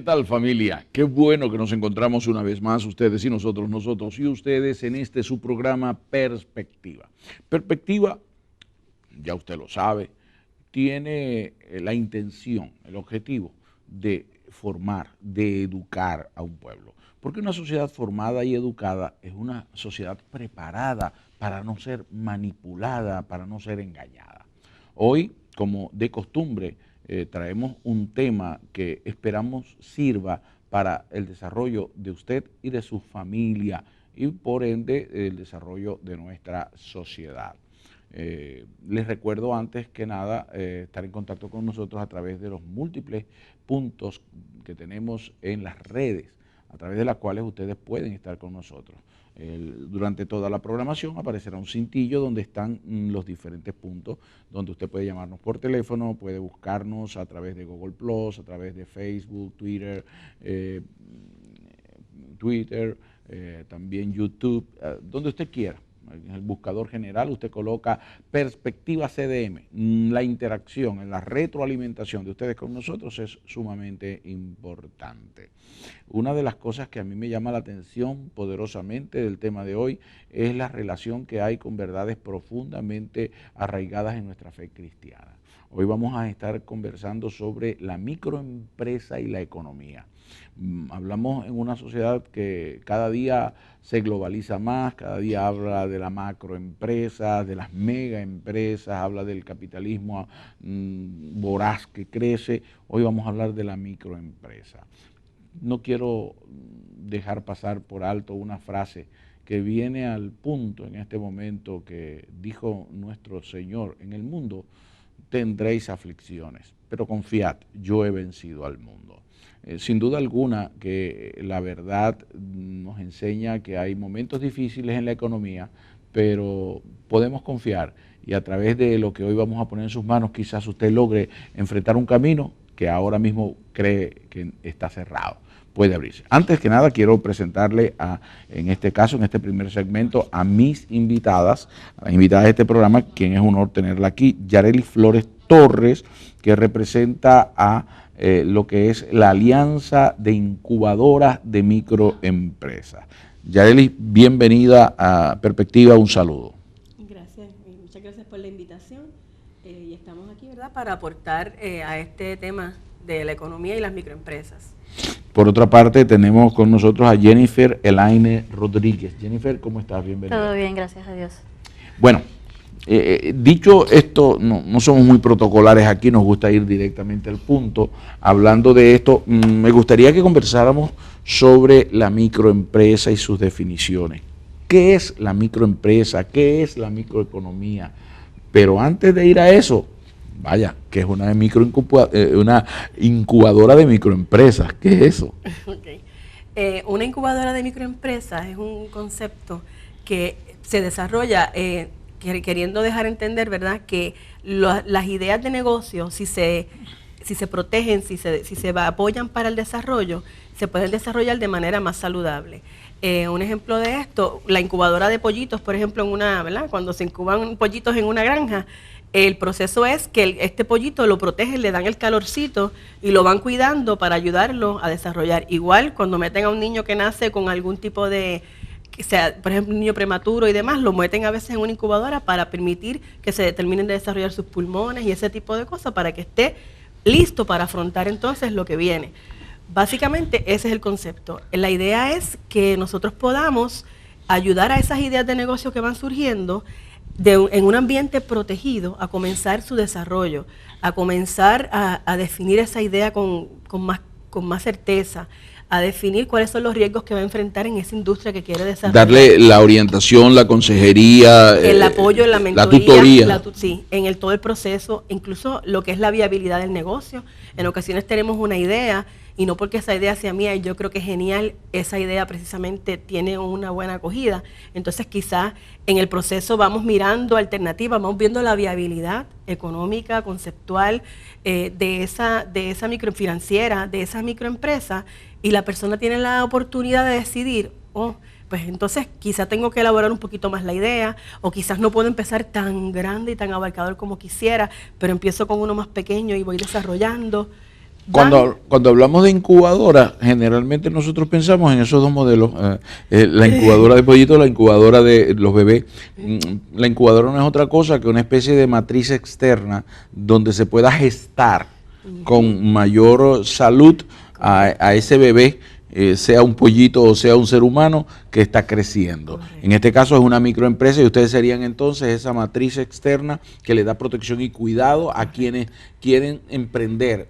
tal, familia? Qué bueno que nos encontramos una vez más, ustedes y nosotros, nosotros y ustedes, en este su programa Perspectiva. Perspectiva, ya usted lo sabe, tiene la intención, el objetivo de formar, de educar a un pueblo. Porque una sociedad formada y educada es una sociedad preparada para no ser manipulada, para no ser engañada. Hoy, como de costumbre, traemos un tema que esperamos sirva para el desarrollo de usted y de su familia y por ende el desarrollo de nuestra sociedad. Les recuerdo antes que nada estar en contacto con nosotros a través de los múltiples puntos que tenemos en las redes, a través de las cuales ustedes pueden estar con nosotros. Durante toda la programación aparecerá un cintillo donde están los diferentes puntos, donde usted puede llamarnos por teléfono, puede buscarnos a través de Google Plus, a través de Facebook, Twitter, también YouTube, donde usted quiera. En el buscador general usted coloca Perspectiva CDM. La interacción, la retroalimentación de ustedes con nosotros es sumamente importante. Una de las cosas que a mí me llama la atención poderosamente del tema de hoy es la relación que hay con verdades profundamente arraigadas en nuestra fe cristiana. Hoy vamos a estar conversando sobre la microempresa y la economía. Hablamos en una sociedad que cada día se globaliza más, cada día habla de la macroempresa, de las megaempresas, habla del capitalismo voraz que crece. Hoy vamos a hablar de la microempresa. No quiero dejar pasar por alto una frase que viene al punto en este momento que dijo nuestro Señor: en el mundo tendréis aflicciones, pero confiad, yo he vencido al mundo. Sin duda alguna que la verdad nos enseña que hay momentos difíciles en la economía, pero podemos confiar y a través de lo que hoy vamos a poner en sus manos quizás usted logre enfrentar un camino que ahora mismo cree que está cerrado. Puede abrirse. Antes que nada quiero presentarle en este caso, en este primer segmento, a mis invitadas, a las invitadas de este programa, quien es un honor tenerla aquí, Yareli Flores Torres, que representa a lo que es la Alianza de Incubadoras de Microempresas. Yareli, bienvenida a Perspectiva, un saludo. Gracias, muchas gracias por la invitación y estamos aquí, ¿verdad?, para aportar a este tema de la economía y las microempresas. Por otra parte, tenemos con nosotros a Jennifer Elaine Rodríguez. Jennifer, ¿cómo estás? Bienvenida. Todo bien, gracias a Dios. Bueno, dicho esto, no somos muy protocolares aquí, nos gusta ir directamente al punto. Hablando de esto, me gustaría que conversáramos sobre la microempresa y sus definiciones. ¿Qué es la microempresa? ¿Qué es la microeconomía? Pero antes de ir a eso, vaya, que es una incubadora de microempresas. ¿Qué es eso? Okay. Una incubadora de microempresas es un concepto que se desarrolla queriendo dejar entender, ¿verdad?, que las ideas de negocio, si se protegen, si se apoyan para el desarrollo, se pueden desarrollar de manera más saludable. Un ejemplo de esto, la incubadora de pollitos, por ejemplo, ¿verdad?, cuando se incuban pollitos en una granja, el proceso es que este pollito lo protegen, le dan el calorcito y lo van cuidando para ayudarlo a desarrollar. Igual cuando meten a un niño que nace con algún tipo de, sea, por ejemplo, un niño prematuro y demás, lo meten a veces en una incubadora para permitir que se terminen de desarrollar sus pulmones y ese tipo de cosas para que esté listo para afrontar entonces lo que viene. Básicamente ese es el concepto. La idea es que nosotros podamos ayudar a esas ideas de negocio que van surgiendo en un ambiente protegido a comenzar su desarrollo, a comenzar a definir esa idea con más certeza, a definir cuáles son los riesgos que va a enfrentar en esa industria que quiere desarrollar. Darle la orientación, la consejería, el apoyo, la mentoría, la tutoría. Sí, en todo el proceso, incluso lo que es la viabilidad del negocio. En ocasiones tenemos una idea y no porque esa idea sea mía y yo creo que es genial, esa idea precisamente tiene una buena acogida. Entonces quizás en el proceso vamos mirando alternativas, vamos viendo la viabilidad económica, conceptual de esa microfinanciera, de esa microempresa, y la persona tiene la oportunidad de decidir, pues entonces quizás tengo que elaborar un poquito más la idea, o quizás no puedo empezar tan grande y tan abarcador como quisiera, pero empiezo con uno más pequeño y voy desarrollando. Cuando hablamos de incubadora, generalmente nosotros pensamos en esos dos modelos, la incubadora de pollito, la incubadora de los bebés. La incubadora no es otra cosa que una especie de matriz externa donde se pueda gestar con mayor salud a ese bebé, sea un pollito o sea un ser humano que está creciendo. Correcto. En este caso es una microempresa y ustedes serían entonces esa matriz externa que le da protección y cuidado a quienes quieren emprender,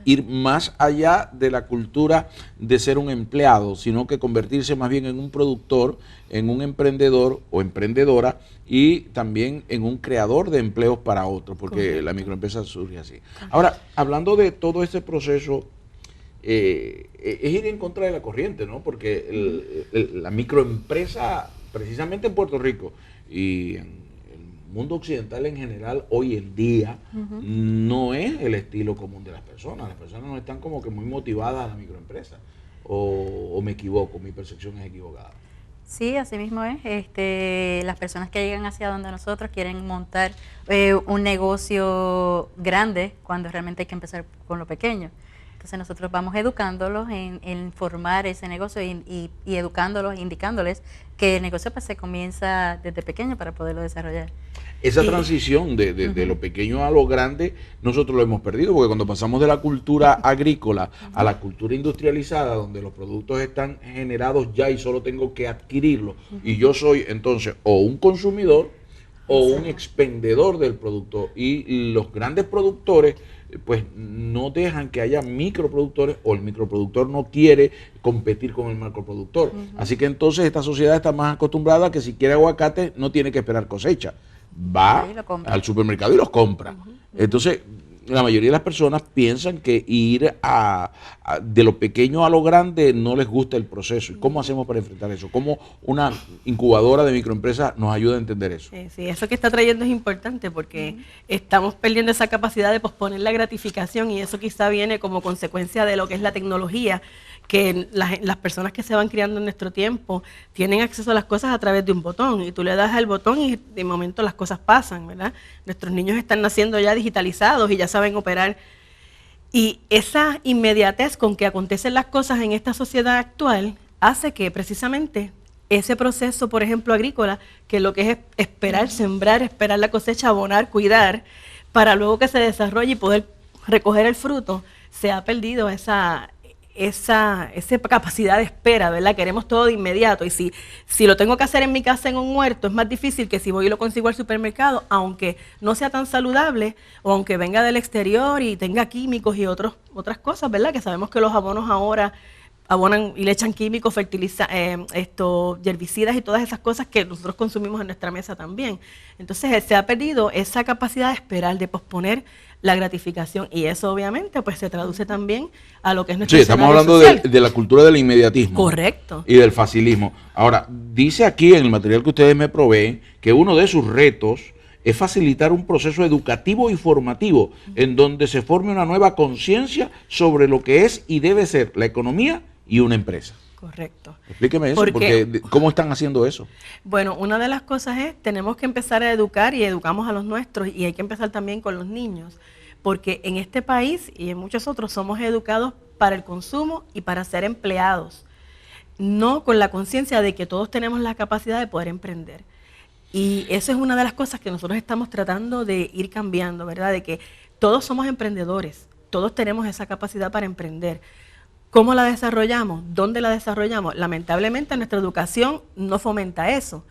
ir más allá de la cultura de ser un empleado, sino que convertirse más bien en un productor, en un emprendedor o emprendedora y también en un creador de empleos para otros, porque Correcto. la microempresa surge así. Ahora, hablando de todo este proceso, es ir en contra de la corriente, ¿no? Porque la microempresa, precisamente en Puerto Rico y en el mundo occidental en general, hoy en día, no es el estilo común de las personas. Las personas no están como que muy motivadas a la microempresa. O me equivoco, mi percepción es equivocada. Sí, así mismo es. Las personas que llegan hacia donde nosotros quieren montar un negocio grande cuando realmente hay que empezar con lo pequeño. Entonces nosotros vamos educándolos en formar ese negocio y educándolos, indicándoles que el negocio pues se comienza desde pequeño para poderlo desarrollar. Esa transición de lo pequeño a lo grande, nosotros lo hemos perdido, porque cuando pasamos de la cultura agrícola a la cultura industrializada, donde los productos están generados ya y solo tengo que adquirirlos, y yo soy entonces o un consumidor o un expendedor del producto, y los grandes productores pues no dejan que haya microproductores, o el microproductor no quiere competir con el macroproductor. Así que entonces esta sociedad está más acostumbrada a que si quiere aguacate no tiene que esperar cosecha. Va al supermercado y los compra. Entonces, la mayoría de las personas piensan que ir de lo pequeño a lo grande no les gusta el proceso. ¿Y cómo hacemos para enfrentar eso? ¿Cómo una incubadora de microempresas nos ayuda a entender eso? Sí, eso que está trayendo es importante porque estamos perdiendo esa capacidad de posponer la gratificación, y eso quizá viene como consecuencia de lo que es la tecnología, que las personas que se van criando en nuestro tiempo tienen acceso a las cosas a través de un botón, y tú le das al botón y de momento las cosas pasan, ¿verdad? Nuestros niños están naciendo ya digitalizados y ya saben operar. Y esa inmediatez con que acontecen las cosas en esta sociedad actual hace que precisamente ese proceso, por ejemplo, agrícola, que lo que es esperar, sembrar, esperar la cosecha, abonar, cuidar, para luego que se desarrolle y poder recoger el fruto, se ha perdido esa capacidad de espera, ¿verdad? Queremos todo de inmediato, y si lo tengo que hacer en mi casa en un huerto, es más difícil que si voy y lo consigo al supermercado, aunque no sea tan saludable o aunque venga del exterior y tenga químicos y otras cosas, ¿verdad? Que sabemos que los abonos ahora abonan y le echan químicos, herbicidas y todas esas cosas que nosotros consumimos en nuestra mesa también. Entonces se ha perdido esa capacidad de esperar, de posponer la gratificación, y eso obviamente pues se traduce también a lo que es nuestro estamos hablando de la cultura del inmediatismo. Correcto. Y del facilismo. Ahora, dice aquí en el material que ustedes me proveen que uno de sus retos es facilitar un proceso educativo y formativo en donde se forme una nueva conciencia sobre lo que es y debe ser la economía y una empresa. Correcto. Explíqueme eso, porque ¿cómo están haciendo eso? Bueno, una de las cosas es, tenemos que empezar a educar, y educamos a los nuestros, y hay que empezar también con los niños, porque en este país y en muchos otros somos educados para el consumo y para ser empleados, no con la conciencia de que todos tenemos la capacidad de poder emprender. Y eso es una de las cosas que nosotros estamos tratando de ir cambiando, ¿verdad? De que todos somos emprendedores, todos tenemos esa capacidad para emprender. ¿Cómo la desarrollamos? ¿Dónde la desarrollamos? Lamentablemente nuestra educación no fomenta eso.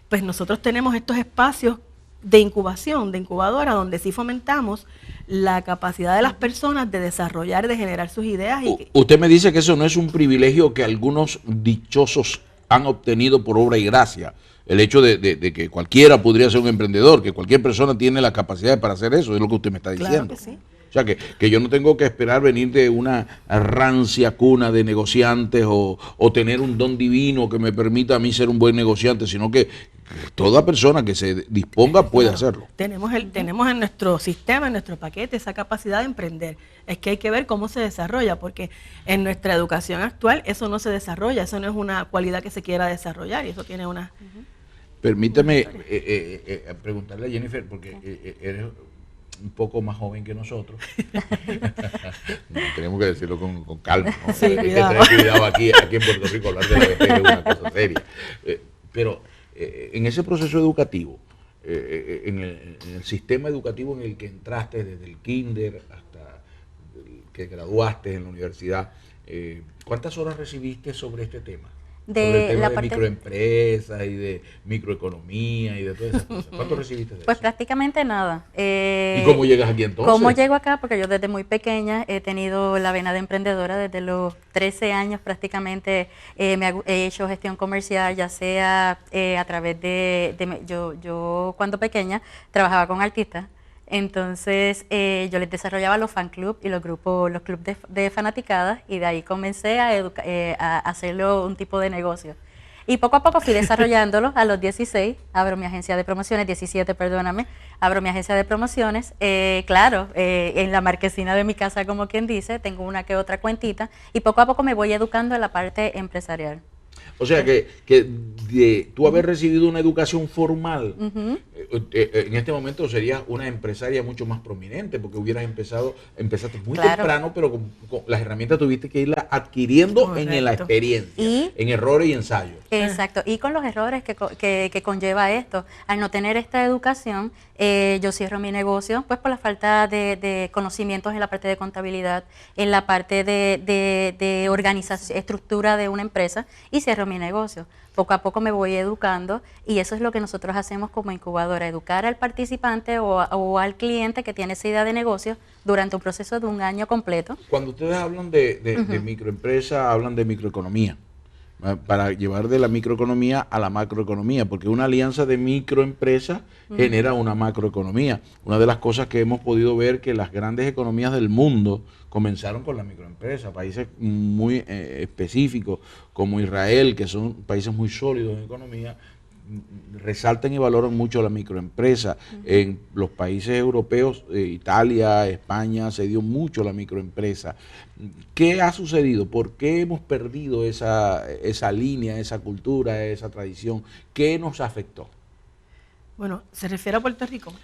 Pues nosotros tenemos estos espacios de incubación, de incubadora, donde sí fomentamos la capacidad de las personas de desarrollar, de generar sus ideas. Usted me dice que eso no es un privilegio que algunos dichosos han obtenido por obra y gracia. El hecho de que cualquiera podría ser un emprendedor, que cualquier persona tiene la capacidad para hacer eso, es lo que usted me está diciendo. Claro que sí. O sea, que yo no tengo que esperar venir de una rancia cuna de negociantes o tener un don divino que me permita a mí ser un buen negociante, sino que toda persona que se disponga puede hacerlo. Tenemos en nuestro sistema, en nuestro paquete, esa capacidad de emprender. Es que hay que ver cómo se desarrolla, porque en nuestra educación actual eso no se desarrolla, eso no es una cualidad que se quiera desarrollar, y eso tiene una... Permítame preguntarle a Jennifer, porque un poco más joven que nosotros. No, tenemos que decirlo con calma, ¿no? Sí, Hay que cuidado. tener cuidado aquí en Puerto Rico, hablar de la vejez es una cosa seria. Pero en ese proceso educativo, en el sistema educativo en el que entraste desde el kinder hasta que graduaste en la universidad, ¿cuántas horas recibiste sobre este tema? Sobre el tema de microempresas y de microeconomía y de todas esas cosas. ¿Cuánto recibiste de Pues eso? prácticamente nada. ¿Y cómo llegas aquí entonces? ¿Cómo llego acá? Porque yo desde muy pequeña he tenido la vena de emprendedora. Desde los 13 años prácticamente he hecho gestión comercial, ya sea a través yo cuando pequeña trabajaba con artistas. Entonces yo les desarrollaba los fan club y los clubes de fanaticadas, y de ahí comencé a hacerlo un tipo de negocio. Y poco a poco fui desarrollándolo. A los 16 abro mi agencia de promociones, 17, perdóname, abro mi agencia de promociones. Claro, en la marquesina de mi casa, como quien dice, tengo una que otra cuentita, y poco a poco me voy educando en la parte empresarial. O sea que de tú haber recibido una educación formal, en este momento serías una empresaria mucho más prominente, porque empezaste muy temprano, pero con las herramientas tuviste que irlas adquiriendo. Correcto. En la experiencia, en errores y ensayos. Exacto, y con los errores que conlleva esto. Al no tener esta educación, yo cierro mi negocio pues por la falta de conocimientos en la parte de contabilidad, en la parte de organización, estructura de una empresa, y cierro mi negocio. Poco a poco me voy educando, y eso es lo que nosotros hacemos como incubadora: educar al participante o al cliente que tiene esa idea de negocio durante un proceso de un año completo. Cuando ustedes hablan de microempresa, hablan de microeconomía, para llevar de la microeconomía a la macroeconomía, porque una alianza de microempresas genera una macroeconomía. Una de las cosas que hemos podido ver, que las grandes economías del mundo comenzaron con la microempresa, países muy específicos como Israel, que son países muy sólidos en economía, resaltan y valoran mucho la microempresa. En los países europeos, Italia, España, se dio mucho la microempresa. ¿Qué ha sucedido? ¿Por qué hemos perdido esa línea, esa cultura, esa tradición? ¿Qué nos afectó? Bueno, ¿se refiere a Puerto Rico?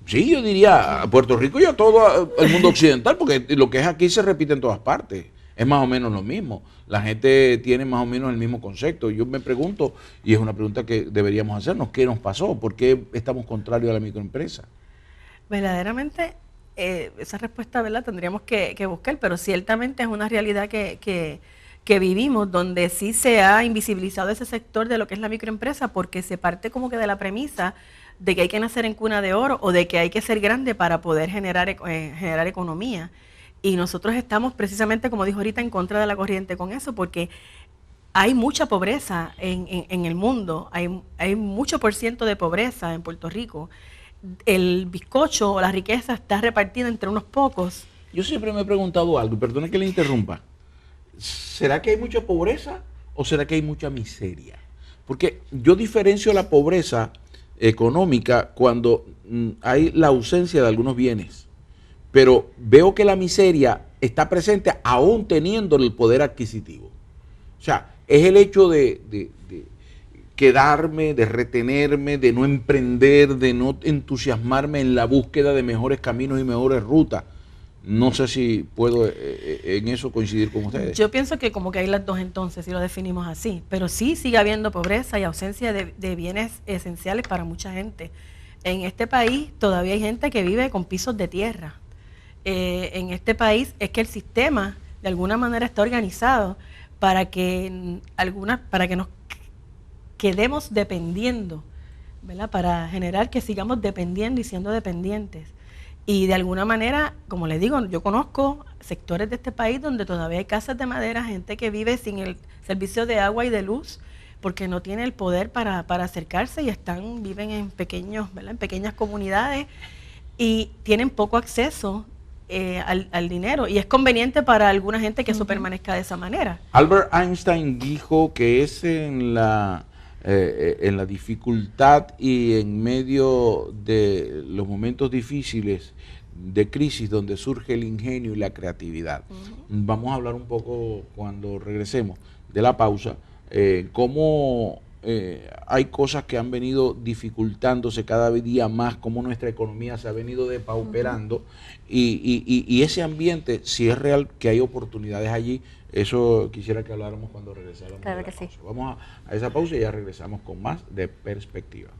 Sí, yo diría a Puerto Rico y a todo el mundo occidental, porque lo que es aquí se repite en todas partes. Es más o menos lo mismo. La gente tiene más o menos el mismo concepto. Yo me pregunto, y es una pregunta que deberíamos hacernos, ¿qué nos pasó? ¿Por qué estamos contrarios a la microempresa? Verdaderamente, esa respuesta, ¿verdad?, tendríamos que buscar, pero ciertamente es una realidad que vivimos, donde sí se ha invisibilizado ese sector de lo que es la microempresa, porque se parte como que de la premisa de que hay que nacer en cuna de oro, o de que hay que ser grande para poder generar economía. Y nosotros estamos precisamente, como dijo ahorita, en contra de la corriente con eso, porque hay mucha pobreza en el mundo, hay mucho % de pobreza en Puerto Rico. El bizcocho o la riqueza está repartida entre unos pocos. Yo siempre me he preguntado algo, y perdone que le interrumpa. ¿Será que hay mucha pobreza o será que hay mucha miseria? Porque yo diferencio la pobreza económica cuando hay la ausencia de algunos bienes, pero veo que la miseria está presente aún teniendo el poder adquisitivo. O sea, es el hecho de quedarme, de retenerme, de no emprender, de no entusiasmarme en la búsqueda de mejores caminos y mejores rutas. No sé si puedo en eso coincidir con ustedes. Yo pienso que como que hay las dos entonces, si lo definimos así, pero sí sigue habiendo pobreza y ausencia de bienes esenciales para mucha gente. En este país todavía hay gente que vive con pisos de tierra. En este país es que el sistema de alguna manera está organizado para que nos quedemos dependiendo, ¿verdad?, para generar que sigamos dependiendo y siendo dependientes. Y de alguna manera, como les digo, yo conozco sectores de este país donde todavía hay casas de madera, gente que vive sin el servicio de agua y de luz, porque no tiene el poder para acercarse, y viven en en pequeñas comunidades, y tienen poco acceso al dinero, y es conveniente para alguna gente que eso permanezca de esa manera. Albert Einstein dijo que es en la dificultad y en medio de los momentos difíciles de crisis donde surge el ingenio y la creatividad. Vamos a hablar un poco, cuando regresemos de la pausa, cómo hay cosas que han venido dificultándose cada día más, como nuestra economía se ha venido depauperando, y ese ambiente, si es real que hay oportunidades allí, eso quisiera que habláramos cuando regresáramos. Claro que sí. Vamos a esa pausa y ya regresamos con más de Perspectiva.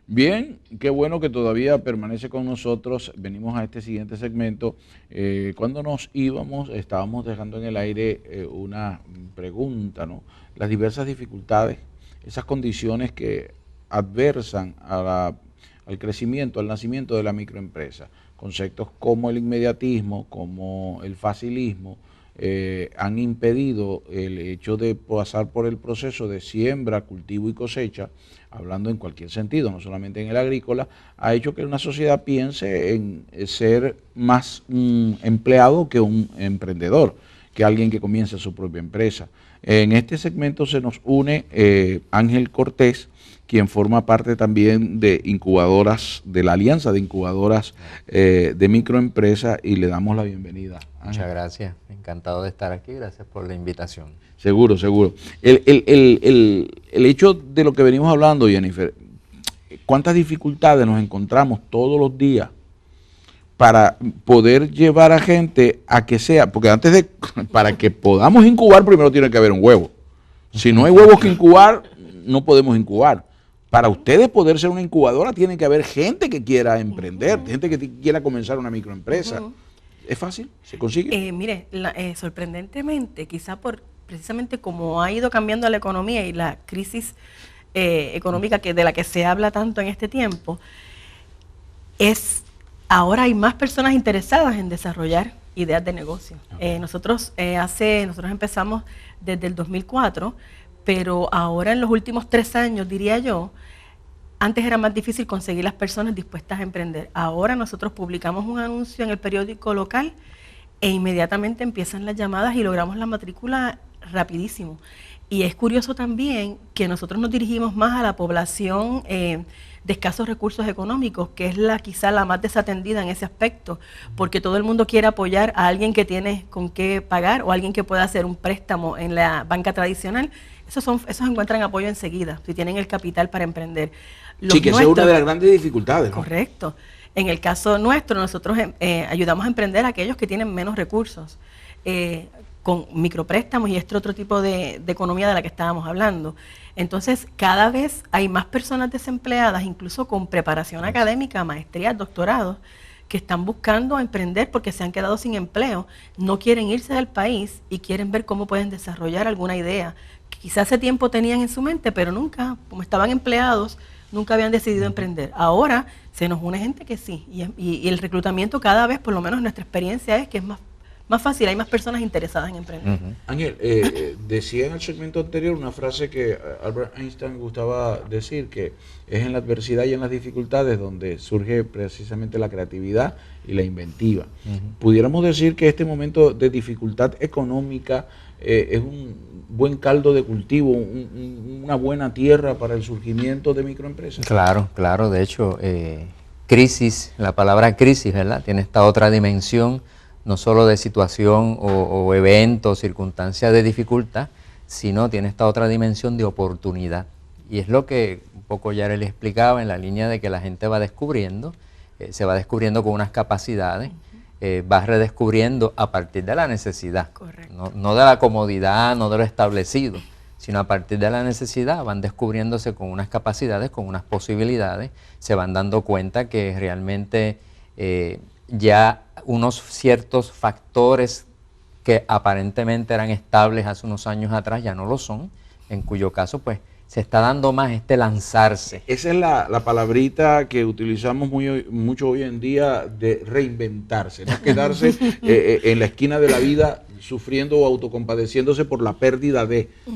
Bien, qué bueno que todavía permanece con nosotros. Venimos a este siguiente segmento. Cuando nos íbamos, estábamos dejando en el aire una pregunta, ¿no? Las diversas dificultades, esas condiciones que adversan al crecimiento, al nacimiento de la microempresa. Conceptos como el inmediatismo, como el facilismo, han impedido el hecho de pasar por el proceso de siembra, cultivo y cosecha, hablando en cualquier sentido, no solamente en el agrícola, ha hecho que una sociedad piense en ser más un empleado que un emprendedor, que alguien que comience su propia empresa. En este segmento se nos une Ángel Cortés, quien forma parte también de incubadoras, de la Alianza de Incubadoras de Microempresas, y le damos la bienvenida. Ángel. Muchas gracias, encantado de estar aquí, gracias por la invitación. Seguro, seguro. El hecho de lo que venimos hablando, Jennifer, ¿cuántas dificultades nos encontramos todos los días para poder llevar a gente a que sea, porque para que podamos incubar primero tiene que haber un huevo. Si no hay huevos que incubar, no podemos incubar. Para ustedes poder ser una incubadora tiene que haber gente que quiera emprender, gente que quiera comenzar una microempresa. ¿Es fácil? ¿Se consigue? Mire, sorprendentemente, quizá precisamente como ha ido cambiando la economía y la crisis económica de la que se habla tanto en este tiempo, ahora hay más personas interesadas en desarrollar ideas de negocio. Nosotros empezamos desde el 2004, pero ahora en los últimos 3 años, diría yo, antes era más difícil conseguir las personas dispuestas a emprender. Ahora nosotros publicamos un anuncio en el periódico local e inmediatamente empiezan las llamadas y logramos la matrícula rapidísimo. Y es curioso también que nosotros nos dirigimos más a la población de escasos recursos económicos, que es quizá la más desatendida en ese aspecto, porque todo el mundo quiere apoyar a alguien que tiene con qué pagar o alguien que pueda hacer un préstamo en la banca tradicional. Esos encuentran apoyo enseguida, si tienen el capital para emprender. Sí, que esa es una de las grandes dificultades, ¿no? Correcto. En el caso nuestro, nosotros ayudamos a emprender a aquellos que tienen menos recursos, con micropréstamos y este otro tipo de economía de la que estábamos hablando. Entonces, cada vez hay más personas desempleadas, incluso con preparación académica, maestrías, doctorados, que están buscando emprender porque se han quedado sin empleo, no quieren irse del país y quieren ver cómo pueden desarrollar alguna idea que quizás hace tiempo tenían en su mente, pero nunca, como estaban empleados, nunca habían decidido emprender. Ahora se nos une gente que sí, y el reclutamiento cada vez, por lo menos nuestra experiencia es que es más fácil, hay más personas interesadas en emprender. Ángel, decía en el segmento anterior una frase que Albert Einstein gustaba decir, que es en la adversidad y en las dificultades donde surge precisamente la creatividad y la inventiva. Pudiéramos decir que este momento de dificultad económica es un buen caldo de cultivo, una buena tierra para el surgimiento de microempresas. Claro, claro, de hecho, crisis, la palabra crisis, ¿verdad? Tiene esta otra dimensión, no solo de situación o evento, circunstancia de dificultad, sino tiene esta otra dimensión de oportunidad. Y es lo que un poco ya le explicaba en la línea de que la gente va descubriendo, se va descubriendo con unas capacidades, va redescubriendo a partir de la necesidad. Correcto. No de la comodidad, no de lo establecido, sino a partir de la necesidad van descubriéndose con unas capacidades, con unas posibilidades, se van dando cuenta que realmente ya unos ciertos factores que aparentemente eran estables hace unos años atrás ya no lo son, en cuyo caso pues se está dando más este lanzarse. Esa es la palabrita que utilizamos mucho hoy en día, de reinventarse, no quedarse en la esquina de la vida sufriendo o autocompadeciéndose por la pérdida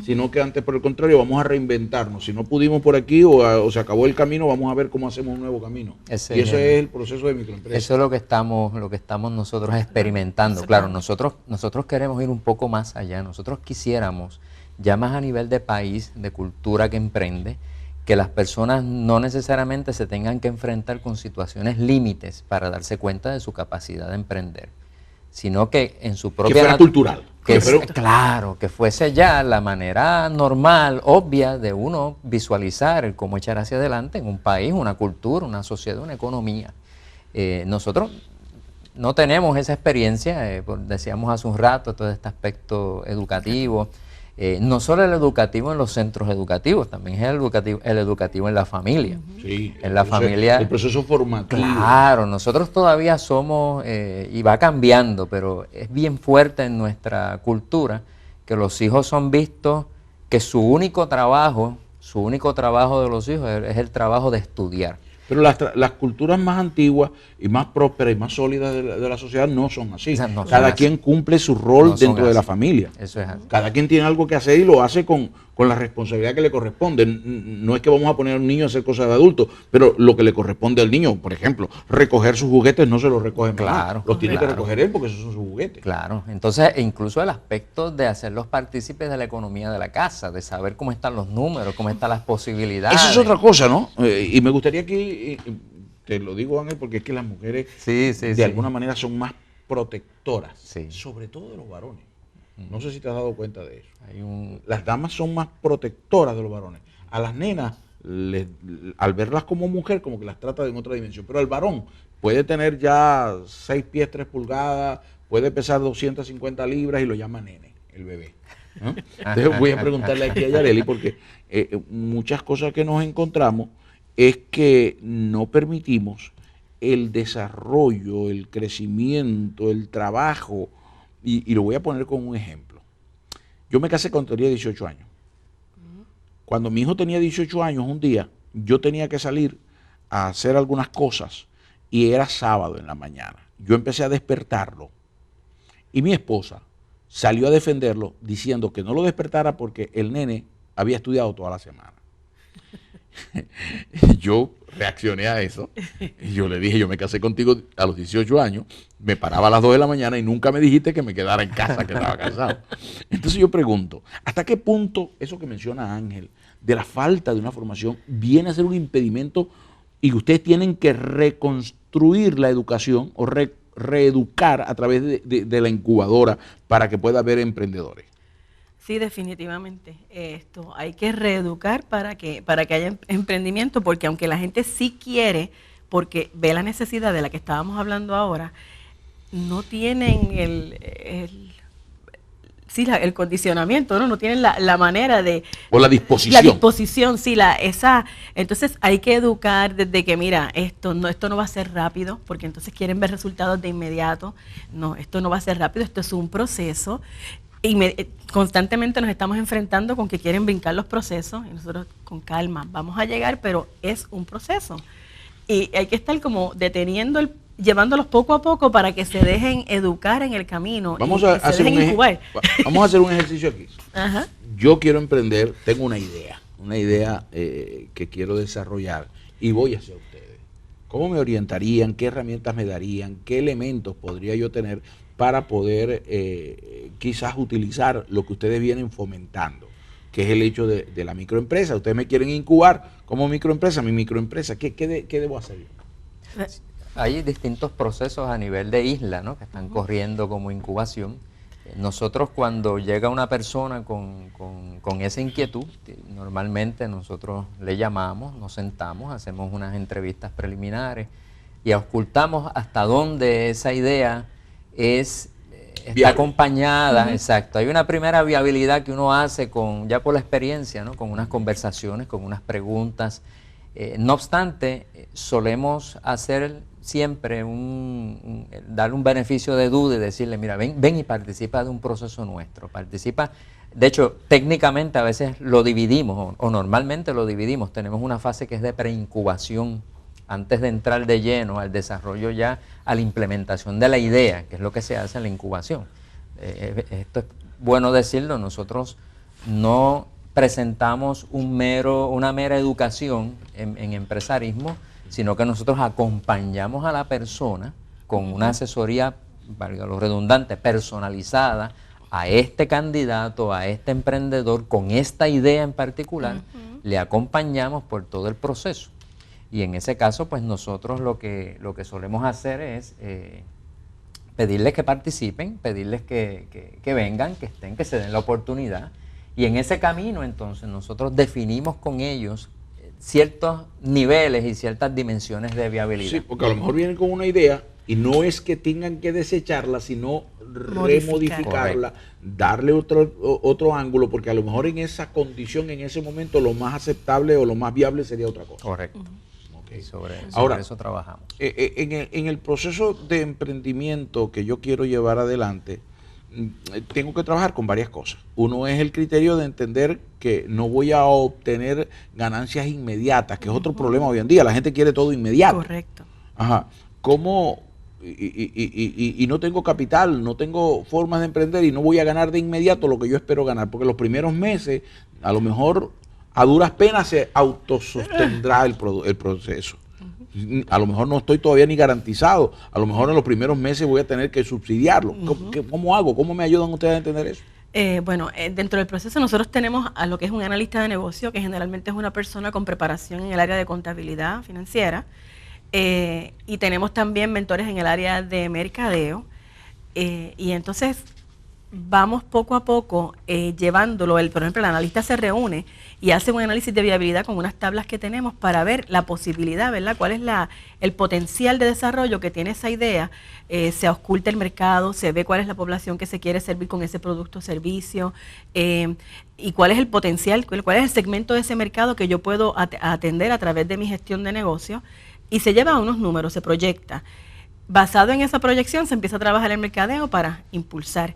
sino que antes, por el contrario, vamos a reinventarnos. Si no pudimos por aquí o se acabó el camino, vamos a ver cómo hacemos un nuevo camino. Y eso es el proceso de microempresa. Eso es lo que estamos nosotros experimentando. Claro, nosotros queremos ir un poco más allá. Nosotros quisiéramos, ya más a nivel de país, de cultura que emprende, que las personas no necesariamente se tengan que enfrentar con situaciones límites para darse cuenta de su capacidad de emprender, sino que en su propia... Que fuera cultural. Claro, que fuese ya la manera normal, obvia de uno visualizar el cómo echar hacia adelante en un país, una cultura, una sociedad, una economía. Nosotros no tenemos esa experiencia, decíamos hace un rato, todo este aspecto educativo. No solo el educativo en los centros educativos, también es el educativo en la familia. Sí, en la familia. El proceso formativo. Claro, nosotros todavía somos, y va cambiando, pero es bien fuerte en nuestra cultura que los hijos son vistos, que su único trabajo de los hijos es el trabajo de estudiar. Pero las culturas más antiguas y más prósperas y más sólidas de la sociedad no son así. Cada quien cumple su rol dentro de la familia. Eso es así. Cada quien tiene algo que hacer y lo hace con la responsabilidad que le corresponde. No es que vamos a poner a un niño a hacer cosas de adulto, pero lo que le corresponde al niño, por ejemplo, recoger sus juguetes no se los recogen. Claro, los tiene que recoger él porque esos son sus juguetes. Claro, entonces incluso el aspecto de hacerlos partícipes de la economía de la casa, de saber cómo están los números, cómo están las posibilidades. Eso es otra cosa, ¿no? Y me gustaría que, te lo digo, Ángel, porque es que las mujeres de alguna manera son más protectoras, sobre todo de los varones. No sé si te has dado cuenta de eso. Las damas son más protectoras de los varones. A las nenas, al verlas como mujer, como que las trata en otra dimensión. Pero al varón puede tener ya 6 pies, 3 pulgadas, puede pesar 250 libras y lo llama nene, el bebé, ¿no? Entonces voy a preguntarle aquí a Yareli, porque muchas cosas que nos encontramos es que no permitimos el desarrollo, el crecimiento, el trabajo. Y lo voy a poner con un ejemplo. Yo me casé cuando tenía 18 años. Cuando mi hijo tenía 18 años, un día, yo tenía que salir a hacer algunas cosas y era sábado en la mañana. Yo empecé a despertarlo y mi esposa salió a defenderlo diciendo que no lo despertara porque el nene había estudiado toda la semana. Yo reaccioné a eso y yo le dije, yo me casé contigo a los 18 años, me paraba a las 2 de la mañana y nunca me dijiste que me quedara en casa, que estaba casado. Entonces yo pregunto, ¿hasta qué punto eso que menciona Ángel, de la falta de una formación, viene a ser un impedimento y que ustedes tienen que reconstruir la educación o reeducar a través de la incubadora para que pueda haber emprendedores? Sí, definitivamente. Esto hay que reeducar para que haya emprendimiento, porque aunque la gente sí quiere, porque ve la necesidad de la que estábamos hablando ahora, no tienen el condicionamiento, no tienen la manera de... O la disposición. La disposición, sí, entonces hay que educar desde que, mira, esto no va a ser rápido, porque entonces quieren ver resultados de inmediato. No, esto no va a ser rápido, esto es un proceso. Y constantemente nos estamos enfrentando con que quieren brincar los procesos y nosotros con calma vamos a llegar, pero es un proceso. Y hay que estar como llevándolos poco a poco para que se dejen educar en el camino. Vamos a hacer un ejercicio aquí. Ajá. Yo quiero emprender, tengo una idea que quiero desarrollar y voy hacia ustedes. ¿Cómo me orientarían? ¿Qué herramientas me darían? ¿Qué elementos podría yo tener para poder quizás utilizar lo que ustedes vienen fomentando, que es el hecho de la microempresa? Ustedes me quieren incubar como microempresa, mi microempresa. ¿Qué debo hacer yo? Hay distintos procesos a nivel de isla, ¿no?, que están corriendo como incubación. Nosotros, cuando llega una persona con esa inquietud, normalmente nosotros le llamamos, nos sentamos, hacemos unas entrevistas preliminares y auscultamos hasta dónde esa idea está acompañada. Exacto. Hay una primera viabilidad que uno hace ya por la experiencia, ¿no?, con unas conversaciones, con unas preguntas. No obstante, solemos hacer siempre darle un beneficio de duda y decirle, mira, ven y participa de un proceso nuestro, participa. De hecho, técnicamente a veces lo dividimos o normalmente lo dividimos. Tenemos una fase que es de preincubación, antes de entrar de lleno al desarrollo, ya a la implementación de la idea, que es lo que se hace en la incubación. Esto es bueno decirlo, nosotros no presentamos una mera educación en empresarismo, sino que nosotros acompañamos a la persona con una asesoría, valga lo redundante, personalizada a este candidato, a este emprendedor, con esta idea en particular, le acompañamos por todo el proceso. Y en ese caso, pues nosotros lo que solemos hacer es pedirles que participen, pedirles que vengan, que estén, que se den la oportunidad. Y en ese camino, entonces, nosotros definimos con ellos ciertos niveles y ciertas dimensiones de viabilidad. Sí, porque a lo mejor vienen con una idea y no es que tengan que desecharla, sino remodificarla, darle otro ángulo, porque a lo mejor en esa condición, en ese momento, lo más aceptable o lo más viable sería otra cosa. Correcto. Okay. Sobre Ahora, eso trabajamos. En el proceso de emprendimiento que yo quiero llevar adelante, tengo que trabajar con varias cosas. Uno es el criterio de entender que no voy a obtener ganancias inmediatas, que es otro problema hoy en día. La gente quiere todo inmediato. Correcto. Ajá. ¿Cómo? Y no tengo capital, no tengo formas de emprender y no voy a ganar de inmediato lo que yo espero ganar, porque los primeros meses, a lo mejor a duras penas se autosostendrá el proceso. A lo mejor no estoy todavía ni garantizado, a lo mejor en los primeros meses voy a tener que subsidiarlo. ¿Cómo hago? ¿Cómo me ayudan ustedes a entender eso? Dentro del proceso nosotros tenemos a lo que es un analista de negocio, que generalmente es una persona con preparación en el área de contabilidad financiera, y tenemos también mentores en el área de mercadeo, y entonces vamos poco a poco llevándolo. Por ejemplo, el analista se reúne y hace un análisis de viabilidad con unas tablas que tenemos para ver la posibilidad, ¿verdad? Cuál es el potencial de desarrollo que tiene esa idea. Se ausculta el mercado, se ve cuál es la población que se quiere servir con ese producto o servicio, y cuál es el potencial, cuál es el segmento de ese mercado que yo puedo atender a través de mi gestión de negocio, y se lleva a unos números, se proyecta. Basado en esa proyección se empieza a trabajar el mercadeo para impulsar.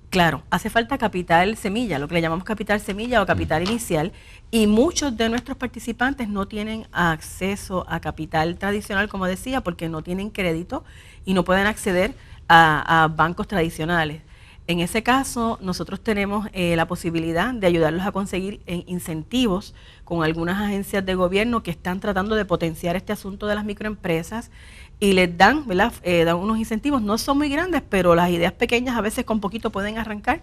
Claro, hace falta capital semilla, lo que le llamamos capital semilla o capital inicial, y muchos de nuestros participantes no tienen acceso a capital tradicional, como decía, porque no tienen crédito y no pueden acceder a bancos tradicionales. En ese caso, nosotros tenemos la posibilidad de ayudarlos a conseguir incentivos con algunas agencias de gobierno que están tratando de potenciar este asunto de las microempresas, y les dan, ¿verdad? Dan unos incentivos, no son muy grandes, pero las ideas pequeñas a veces con poquito pueden arrancar.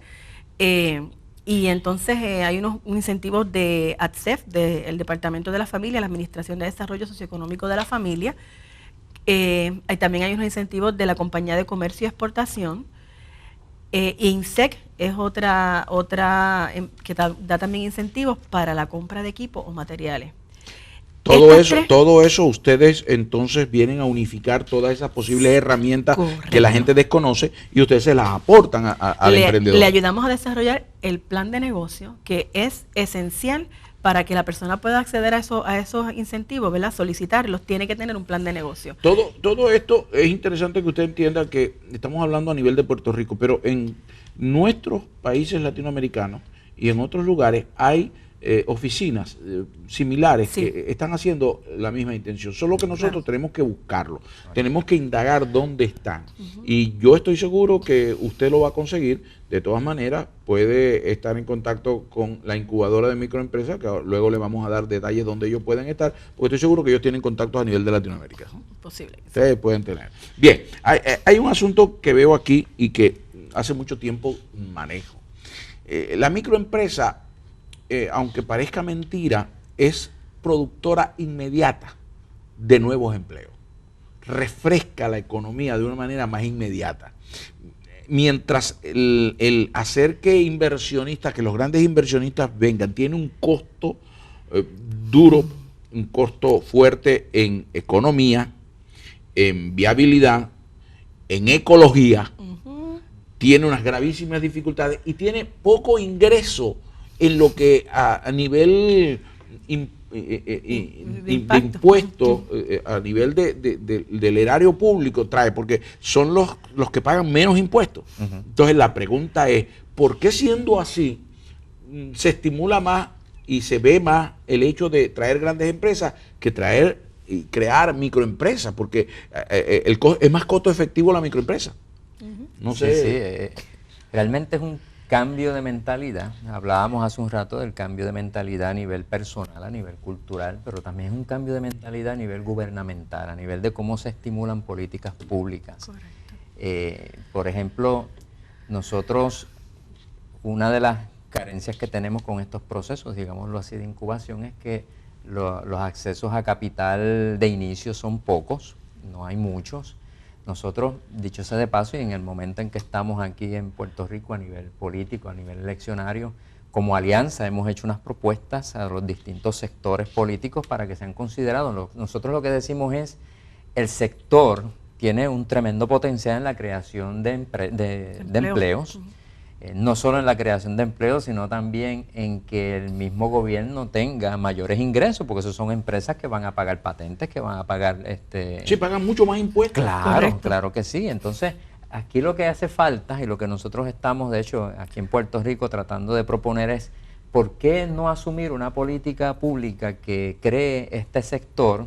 Y entonces hay unos incentivos de ADCEF, del Departamento de la Familia, la Administración de Desarrollo Socioeconómico de la Familia. También hay unos incentivos de la Compañía de Comercio y Exportación. INSEC es otra que da también incentivos para la compra de equipos o materiales. Todo eso ustedes entonces vienen a unificar todas esas posibles herramientas. Correcto. Que la gente desconoce, y ustedes se las aportan al emprendedor. Le ayudamos a desarrollar el plan de negocio, que es esencial para que la persona pueda acceder a esos incentivos, ¿verdad? Solicitarlos, tiene que tener un plan de negocio. Todo esto es interesante que usted entienda que estamos hablando a nivel de Puerto Rico, pero en nuestros países latinoamericanos y en otros lugares hay oficinas similares, sí, que están haciendo la misma intención, solo que nosotros tenemos que buscarlo, tenemos que indagar dónde están, y yo estoy seguro que usted lo va a conseguir. De todas maneras, puede estar en contacto con la incubadora de microempresas, que luego le vamos a dar detalles donde ellos pueden estar, porque estoy seguro que ellos tienen contactos a nivel de Latinoamérica. Posible. Ustedes pueden tener. Bien, hay un asunto que veo aquí y que hace mucho tiempo manejo. La microempresa, aunque parezca mentira, es productora inmediata de nuevos empleos. Refresca la economía de una manera más inmediata. Mientras el hacer que inversionistas, que los grandes inversionistas vengan, tiene un costo duro, un costo fuerte en economía, en viabilidad, en ecología, tiene unas gravísimas dificultades y tiene poco ingreso en lo que a nivel de impuestos, a nivel del erario público trae, porque son los que pagan menos impuestos. Entonces la pregunta es, ¿por qué siendo así se estimula más y se ve más el hecho de traer grandes empresas que traer y crear microempresas? Porque es más costo efectivo la microempresa. No sé. Sí, realmente es un cambio de mentalidad. Hablábamos hace un rato del cambio de mentalidad a nivel personal, a nivel cultural, pero también es un cambio de mentalidad a nivel gubernamental, a nivel de cómo se estimulan políticas públicas. Correcto. Por ejemplo, nosotros, una de las carencias que tenemos con estos procesos, digámoslo así, de incubación, es que los accesos a capital de inicio son pocos, no hay muchos. Nosotros, dicho sea de paso, y en el momento en que estamos aquí en Puerto Rico a nivel político, a nivel eleccionario, como alianza hemos hecho unas propuestas a los distintos sectores políticos para que sean considerados. Nosotros lo que decimos es, el sector tiene un tremendo potencial en la creación de empleos, no solo en la creación de empleos, sino también en que el mismo gobierno tenga mayores ingresos, porque esos son empresas que van a pagar patentes, que van a pagar... Sí, pagan mucho más impuestos. Claro, Correcto. claro que sí. Entonces, aquí lo que hace falta y lo que nosotros estamos, de hecho, aquí en Puerto Rico tratando de proponer es, ¿por qué no asumir una política pública que cree este sector,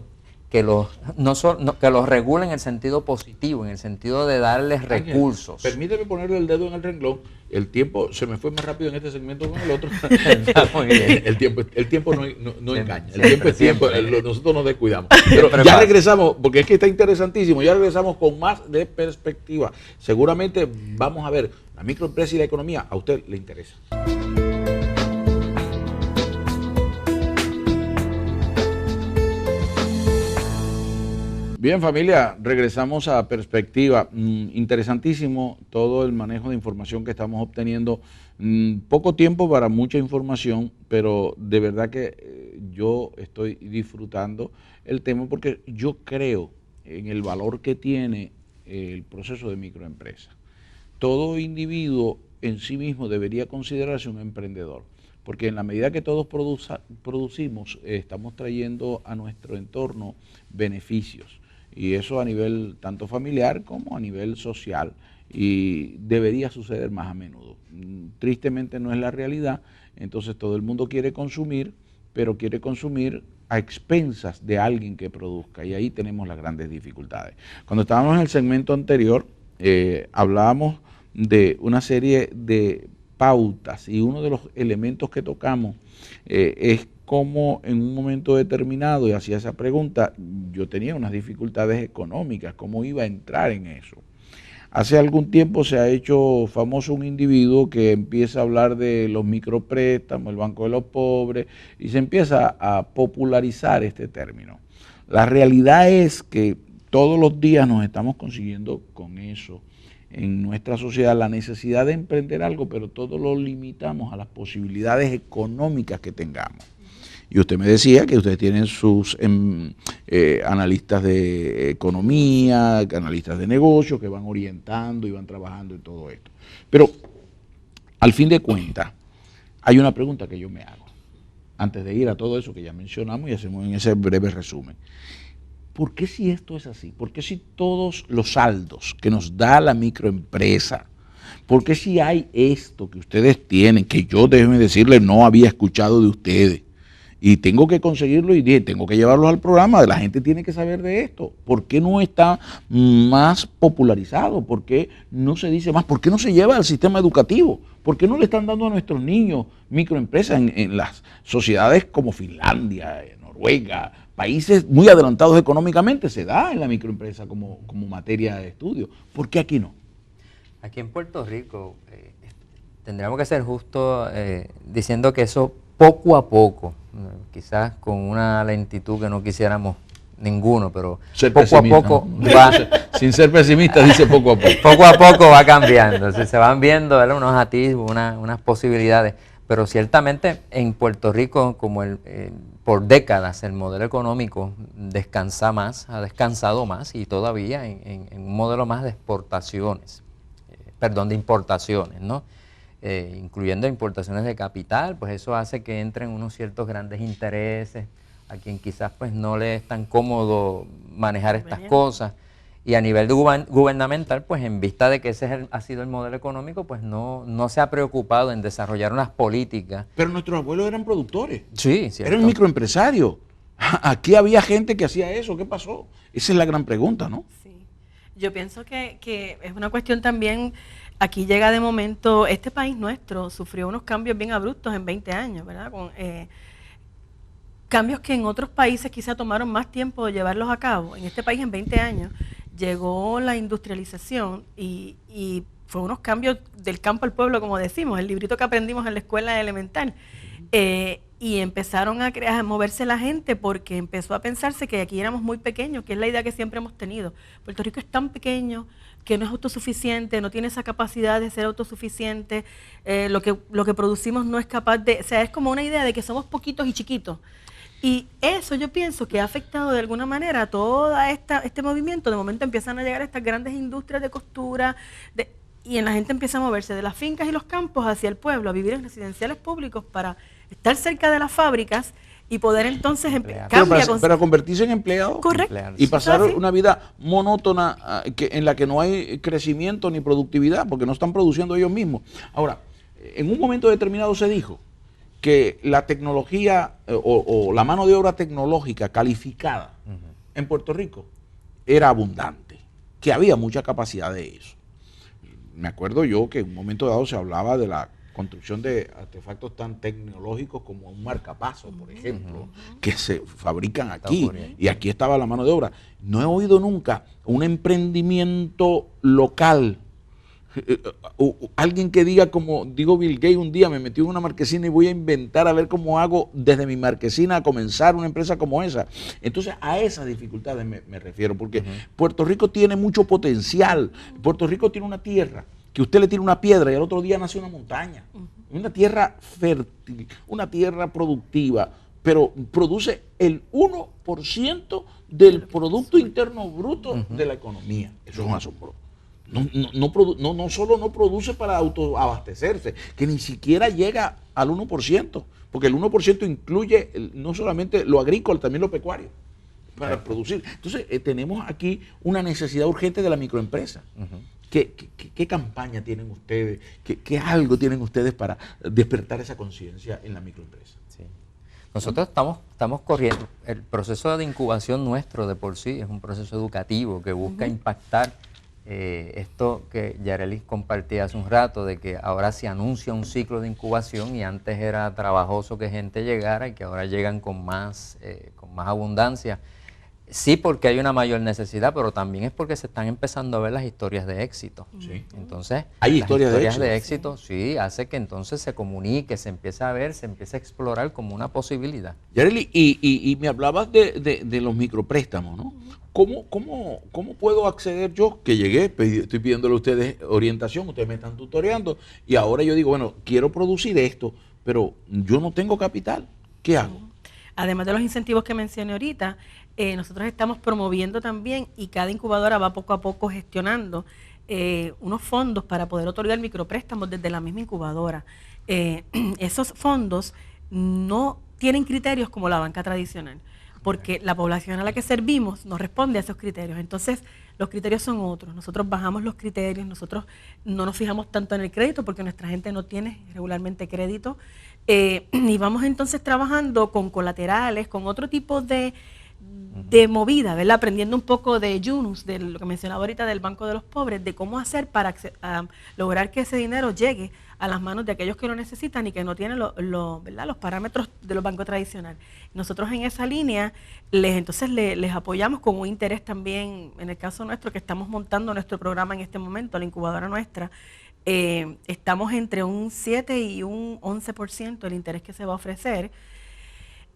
que los regule en el sentido positivo, en el sentido de darles recursos? Permíteme ponerle el dedo en el renglón. El tiempo se me fue más rápido en este segmento que en el otro. Muy bien. El tiempo no engaña. El Siempre, tiempo es tiempo. siempre. Nosotros nos descuidamos. Pero Siempre ya pasa. regresamos, porque es que está interesantísimo. Ya regresamos con más de perspectiva. Seguramente vamos a ver la microempresa y la economía. A usted le interesa. Bien, familia, regresamos a perspectiva. Interesantísimo todo el manejo de información que estamos obteniendo. Poco tiempo para mucha información, pero de verdad que yo estoy disfrutando el tema porque yo creo en el valor que tiene el proceso de microempresa. Todo individuo en sí mismo debería considerarse un emprendedor, porque en la medida que todos producimos, estamos trayendo a nuestro entorno beneficios. Y eso a nivel tanto familiar como a nivel social, y debería suceder más a menudo. Tristemente no es la realidad, entonces todo el mundo quiere consumir, pero quiere consumir a expensas de alguien que produzca, y ahí tenemos las grandes dificultades. Cuando estábamos en el segmento anterior, hablábamos de una serie de pautas, y uno de los elementos que tocamos es cómo en un momento determinado, y hacía esa pregunta, yo tenía unas dificultades económicas, cómo iba a entrar en eso. Hace algún tiempo se ha hecho famoso un individuo que empieza a hablar de los micropréstamos, el Banco de los Pobres, y se empieza a popularizar este término. La realidad es que todos los días nos estamos consiguiendo con eso en nuestra sociedad, la necesidad de emprender algo, pero todo lo limitamos a las posibilidades económicas que tengamos. Y usted me decía que ustedes tienen sus analistas de economía, analistas de negocios que van orientando y van trabajando en todo esto. Pero al fin de cuentas, hay una pregunta que yo me hago, antes de ir a todo eso que ya mencionamos y hacemos en ese breve resumen. ¿Por qué si esto es así? ¿Por qué si todos los saldos que nos da la microempresa, por qué si hay esto que ustedes tienen, que yo déjenme decirles no había escuchado de ustedes, y tengo que conseguirlo y tengo que llevarlo al programa, la gente tiene que saber de esto? ¿Por qué no está más popularizado? ¿Por qué no se dice más? ¿Por qué no se lleva al sistema educativo? ¿Por qué no le están dando a nuestros niños microempresas en las sociedades como Finlandia, Noruega, países muy adelantados económicamente? Se da en la microempresa como materia de estudio. ¿Por qué aquí no? Aquí en Puerto Rico tendríamos que ser justos diciendo que eso poco a poco, quizás con una lentitud que no quisiéramos ninguno, pero poco a poco va, sin ser pesimista, dice poco a poco. Poco a poco va cambiando, entonces se van viendo, ¿verdad?, unos atisbos, unas posibilidades, pero ciertamente en Puerto Rico, como por décadas el modelo económico descansa más, ha descansado más, y todavía en un modelo más de exportaciones, de importaciones, ¿no? Incluyendo importaciones de capital, pues eso hace que entren unos ciertos grandes intereses a quien quizás pues no le es tan cómodo manejar estas cosas, y a nivel gubernamental, pues en vista de que ese ha sido el modelo económico, pues no se ha preocupado en desarrollar unas políticas. Pero nuestros abuelos eran productores, sí, cierto, eran microempresarios. Aquí había gente que hacía eso. ¿Qué pasó? Esa es la gran pregunta, ¿no? Sí. Yo pienso que es una cuestión también. Aquí llega de momento, este país nuestro sufrió unos cambios bien abruptos en 20 años, ¿verdad? Con cambios que en otros países quizá tomaron más tiempo de llevarlos a cabo. En este país en 20 años llegó la industrialización y fue unos cambios del campo al pueblo, como decimos, el librito que aprendimos en la escuela elemental. Y empezaron a moverse la gente porque empezó a pensarse que aquí éramos muy pequeños, que es la idea que siempre hemos tenido. Puerto Rico es tan pequeño que no es autosuficiente, no tiene esa capacidad de ser autosuficiente, lo que producimos no es capaz de, o sea, es como una idea de que somos poquitos y chiquitos. Y eso yo pienso que ha afectado de alguna manera a todo este movimiento. De momento empiezan a llegar estas grandes industrias de costura, y la gente empieza a moverse de las fincas y los campos hacia el pueblo, a vivir en residenciales públicos para estar cerca de las fábricas y poder entonces pero convertirse en empleado. Correcto. Y pasar una vida monótona en la que no hay crecimiento ni productividad porque no están produciendo ellos mismos. Ahora, en un momento determinado se dijo que la tecnología o la mano de obra tecnológica calificada en Puerto Rico era abundante, que había mucha capacidad de eso. Me acuerdo yo que en un momento dado se hablaba de la construcción de artefactos tan tecnológicos como un marcapaso, por ejemplo, que se fabrican aquí, y aquí estaba la mano de obra. No he oído nunca un emprendimiento local, alguien que diga, como digo Bill Gates un día, me metí en una marquesina y voy a inventar a ver cómo hago desde mi marquesina a comenzar una empresa como esa. Entonces a esas dificultades me refiero, porque Puerto Rico tiene mucho potencial. Puerto Rico tiene una tierra que usted le tira una piedra y al otro día nace una montaña. Una tierra fértil, una tierra productiva, pero produce el 1% del Producto Interno Bruto de la economía. Eso es un asombro. No solo no produce para autoabastecerse, que ni siquiera llega al 1%, porque el 1% incluye no solamente lo agrícola, también lo pecuario, para producir. Entonces, tenemos aquí una necesidad urgente de la microempresa. ¿Qué campaña tienen ustedes? ¿Qué algo tienen ustedes para despertar esa conciencia en la microempresa? Sí. Nosotros estamos corriendo. El proceso de incubación nuestro de por sí es un proceso educativo que busca impactar esto que Yarelis compartía hace un rato, de que ahora se anuncia un ciclo de incubación y antes era trabajoso que gente llegara y que ahora llegan con más abundancia. Sí, porque hay una mayor necesidad, pero también es porque se están empezando a ver las historias de éxito. Sí. Entonces, ¿hay las historias de éxito? Sí, hace que entonces se comunique, se empiece a ver, se empiece a explorar como una posibilidad. Yareli, y me hablabas de los micropréstamos, ¿no? ¿Cómo puedo acceder yo, que llegué, estoy pidiéndole a ustedes orientación, ustedes me están tutoreando, y ahora yo digo, bueno, quiero producir esto, pero yo no tengo capital, ¿qué hago? Además de los incentivos que mencioné ahorita, nosotros estamos promoviendo también, y cada incubadora va poco a poco gestionando unos fondos para poder otorgar micropréstamos desde la misma incubadora. Esos fondos no tienen criterios como la banca tradicional, porque la población a la que servimos no responde a esos criterios. Entonces, los criterios son otros. Nosotros bajamos los criterios, nosotros no nos fijamos tanto en el crédito porque nuestra gente no tiene regularmente crédito. Y vamos entonces trabajando con colaterales, con otro tipo de movida, ¿verdad? Aprendiendo un poco de Yunus, de lo que mencionaba ahorita del Banco de los Pobres, de cómo hacer para lograr que ese dinero llegue a las manos de aquellos que lo necesitan y que no tienen ¿verdad? Los parámetros de los bancos tradicionales. Nosotros en esa línea les apoyamos con un interés también, en el caso nuestro, que estamos montando nuestro programa en este momento, la incubadora nuestra, estamos entre un 7 y un 11% el interés que se va a ofrecer.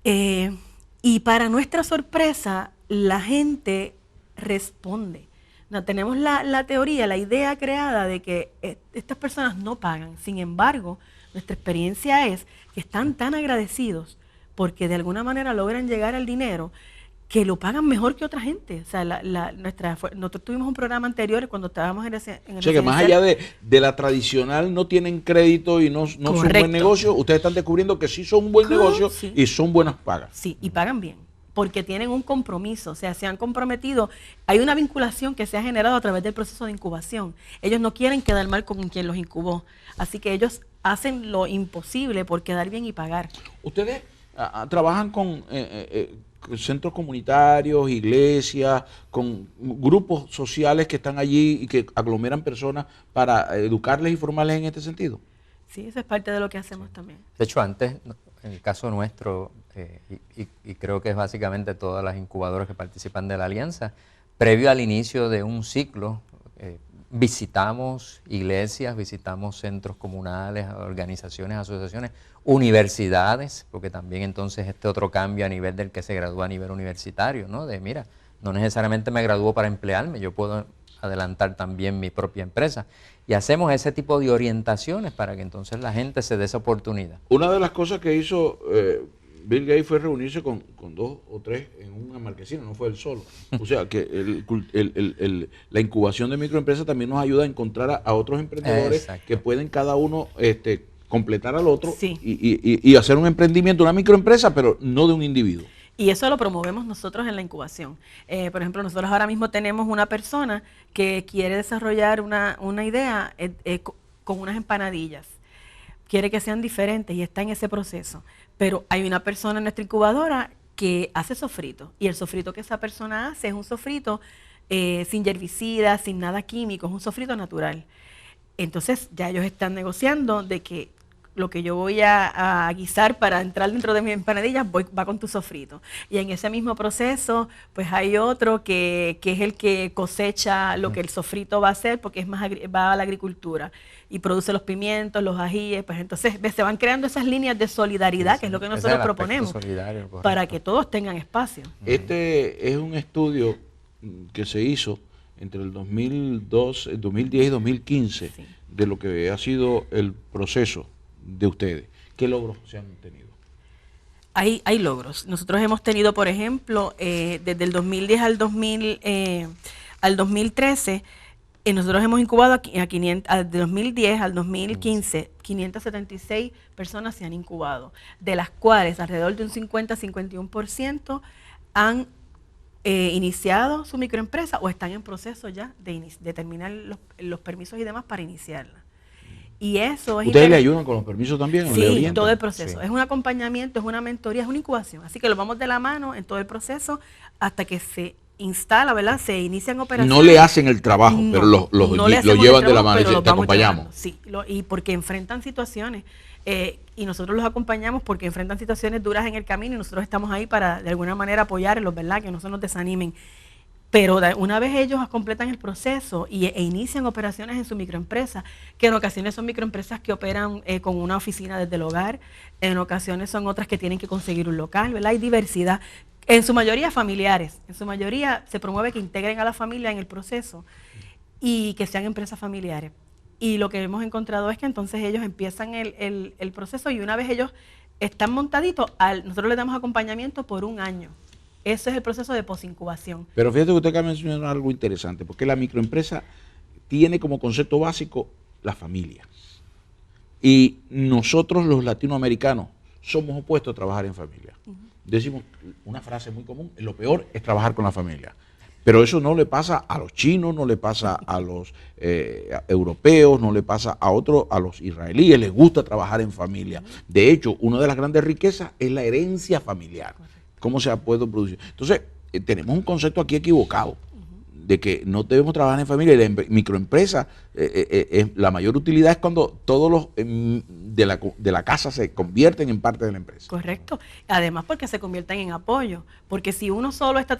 Y para nuestra sorpresa, la gente responde. No, tenemos la teoría, la idea creada de que estas personas no pagan. Sin embargo, nuestra experiencia es que están tan agradecidos porque de alguna manera logran llegar al dinero que lo pagan mejor que otra gente. O sea, nosotros tuvimos un programa anterior cuando estábamos en el o sea, que más allá de la tradicional no tienen crédito y no son un buen negocio, ustedes están descubriendo que sí son un buen negocio y son buenas pagas. Sí, y pagan bien, porque tienen un compromiso, o sea, se han comprometido. Hay una vinculación que se ha generado a través del proceso de incubación. Ellos no quieren quedar mal con quien los incubó, así que ellos hacen lo imposible por quedar bien y pagar. Ustedes trabajan con centros comunitarios, iglesias, con grupos sociales que están allí y que aglomeran personas para educarles y formarles en este sentido. Sí, eso es parte de lo que hacemos también. De hecho, antes, en el caso nuestro, y creo que es básicamente todas las incubadoras que participan de la alianza, previo al inicio de un ciclo, visitamos iglesias, visitamos centros comunales, organizaciones, asociaciones, universidades, porque también entonces este otro cambio a nivel del que se gradúa a nivel universitario, ¿no? De mira, no necesariamente me gradúo para emplearme, yo puedo adelantar también mi propia empresa. Y hacemos ese tipo de orientaciones para que entonces la gente se dé esa oportunidad. Una de las cosas que hizo Bill Gates fue reunirse con 2 o 3 en una marquesina, no fue él solo. O sea que la incubación de microempresas también nos ayuda a encontrar a otros emprendedores Exacto. que pueden cada uno completar al otro Sí. y hacer un emprendimiento, una microempresa, pero no de un individuo. Y eso lo promovemos nosotros en la incubación. Por ejemplo, nosotros ahora mismo tenemos una persona que quiere desarrollar una idea con unas empanadillas. Quiere que sean diferentes y está en ese proceso. Pero hay una persona en nuestra incubadora que hace sofrito. Y el sofrito que esa persona hace es un sofrito sin herbicidas, sin nada químico, es un sofrito natural. Entonces ya ellos están negociando de que lo que yo voy a guisar para entrar dentro de mis empanadillas va con tu sofrito. Y en ese mismo proceso, pues hay otro que es el que cosecha lo que el sofrito va a hacer, porque es más va a la agricultura y produce los pimientos, los ajíes. Pues entonces se van creando esas líneas de solidaridad, que es lo que nosotros proponemos, para que todos tengan espacio. Este es un estudio que se hizo entre el 2010 y 2015 Sí. de lo que ha sido el proceso de ustedes. ¿Qué logros se han tenido? Hay logros. Nosotros hemos tenido, por ejemplo, desde el 2010 al 2013, nosotros hemos incubado a 500, de 2010 al 2015, 576 personas se han incubado, de las cuales alrededor de un 50-51% han iniciado su microempresa o están en proceso ya de terminar los permisos y demás para iniciarla. Y eso es ¿Ustedes le ayudan con los permisos también? ¿O le Sí, orientan? todo el proceso. Sí. Es un acompañamiento, es una mentoría, es una incubación. Así que lo vamos de la mano en todo el proceso hasta que se instala, ¿verdad? Se inician operaciones. No le hacen el trabajo, No, pero lo no le hacemos llevan el de la trabajo, mano y pero dicen, los te vamos acompañamos. llevando. Sí, y porque enfrentan situaciones. Y nosotros los acompañamos porque enfrentan situaciones duras en el camino y nosotros estamos ahí para de alguna manera apoyarlos, ¿verdad? Que no se nos desanimen. Pero una vez ellos completan el proceso e inician operaciones en su microempresa, que en ocasiones son microempresas que operan con una oficina desde el hogar, en ocasiones son otras que tienen que conseguir un local, ¿verdad? Hay diversidad, en su mayoría familiares, en su mayoría se promueve que integren a la familia en el proceso y que sean empresas familiares. Y lo que hemos encontrado es que entonces ellos empiezan el proceso y una vez ellos están montaditos, nosotros les damos acompañamiento por un año. Ese es el proceso de posincubación. Pero fíjate que usted acaba de mencionar algo interesante, porque la microempresa tiene como concepto básico la familia. Y nosotros los latinoamericanos somos opuestos a trabajar en familia. Decimos una frase muy común, lo peor es trabajar con la familia. Pero eso no le pasa a los chinos, no le pasa a los europeos, no le pasa a los israelíes, les gusta trabajar en familia. De hecho, una de las grandes riquezas es la herencia familiar. ¿Cómo se ha podido producir? Entonces, tenemos un concepto aquí equivocado de que no debemos trabajar en familia. Y la microempresa, la mayor utilidad es cuando todos los de la casa se convierten en parte de la empresa. Correcto. Además porque se convierten en apoyo. Porque si uno solo está,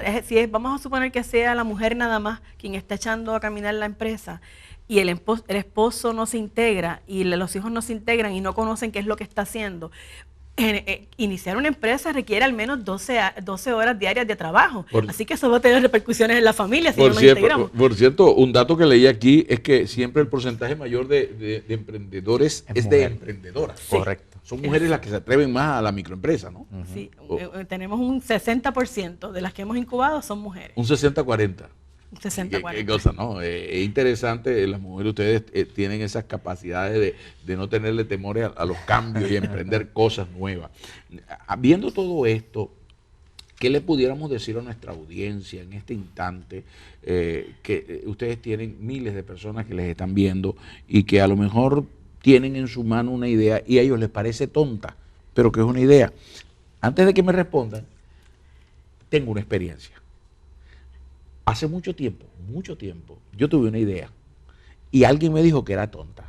vamos a suponer que sea la mujer nada más quien está echando a caminar la empresa y el esposo no se integra y los hijos no se integran y no conocen qué es lo que está haciendo. Iniciar una empresa requiere al menos 12 horas diarias de trabajo. Así que eso va a tener repercusiones en la familia si no nos integramos. Por cierto, un dato que leí aquí es que siempre el porcentaje mayor de emprendedores es de emprendedoras. Sí. Correcto. Son mujeres las que se atreven más a la microempresa, ¿no? Sí, tenemos un 60% de las que hemos incubado son mujeres. Un 60-40. Un 60-40. ¿Qué cosa, no? Es interesante, las mujeres, ustedes tienen esas capacidades de no tenerle temores a los cambios y emprender cosas nuevas. Viendo todo esto, ¿qué le pudiéramos decir a nuestra audiencia en este instante? Que ustedes tienen miles de personas que les están viendo y que a lo mejor tienen en su mano una idea y a ellos les parece tonta, pero que es una idea. Antes de que me respondan, tengo una experiencia. Hace mucho tiempo, yo tuve una idea y alguien me dijo que era tonta.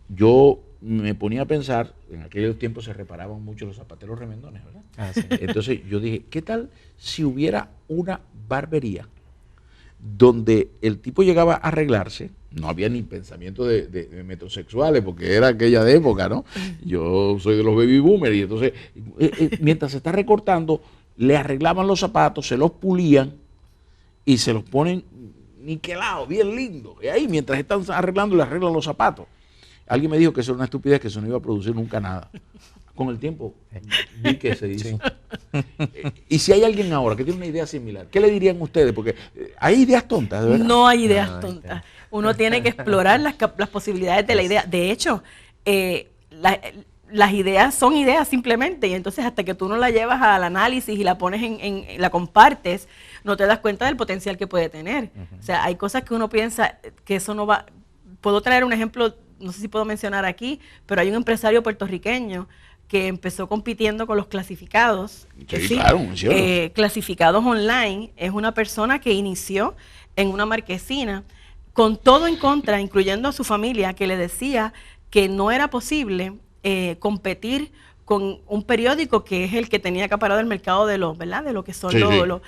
Yo me ponía a pensar, en aquellos tiempos se reparaban mucho los zapateros remendones, ¿verdad? Ah, sí. Entonces yo dije, ¿qué tal si hubiera una barbería donde el tipo llegaba a arreglarse, no había ni pensamiento de metrosexuales, porque era aquella de época, ¿no? Yo soy de los baby boomers, y entonces, mientras se está recortando, le arreglaban los zapatos, se los pulían y se los ponen niquelados, bien lindos. Y ahí, mientras están arreglando, le arreglan los zapatos. Alguien me dijo que eso era una estupidez, que eso no iba a producir nunca nada. Con el tiempo vi que se hizo. Sí. Y si hay alguien ahora que tiene una idea similar, ¿qué le dirían ustedes? Porque hay ideas tontas, de verdad. No hay ideas tontas. Uno tiene que explorar las posibilidades de la idea. De hecho, las ideas son ideas simplemente, y entonces hasta que tú no la llevas al análisis y la pones la compartes, no te das cuenta del potencial que puede tener. O sea, hay cosas que uno piensa que eso no va. Puedo traer un ejemplo, no sé si puedo mencionar aquí, pero hay un empresario puertorriqueño que empezó compitiendo con los clasificados. Sí, claro, clasificados online. Es una persona que inició en una marquesina con todo en contra, incluyendo a su familia, que le decía que no era posible competir con un periódico que es el que tenía acaparado el mercado de los, ¿verdad? De lo que son los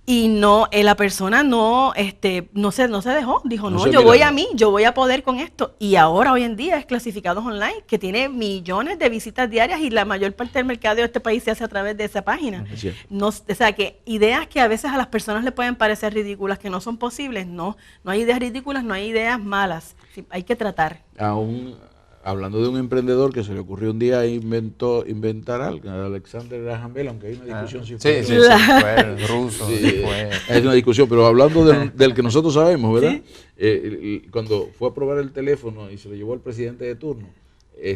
y no, la persona no se dejó, dijo, no, yo voy a poder con esto. Y ahora, hoy en día, es Clasificados Online, que tiene millones de visitas diarias y la mayor parte del mercado de este país se hace a través de esa página. No, o sea, que ideas que a veces a las personas le pueden parecer ridículas, que no son posibles, no hay ideas ridículas, no hay ideas malas, sí, hay que tratar. Hablando de un emprendedor que se le ocurrió un día inventar algo, Alexander Graham Bell, aunque hay una discusión si fue, fue el ruso. Hay una discusión, pero hablando del que nosotros sabemos, ¿verdad? ¿Sí? Cuando fue a probar el teléfono y se lo llevó al presidente de turno,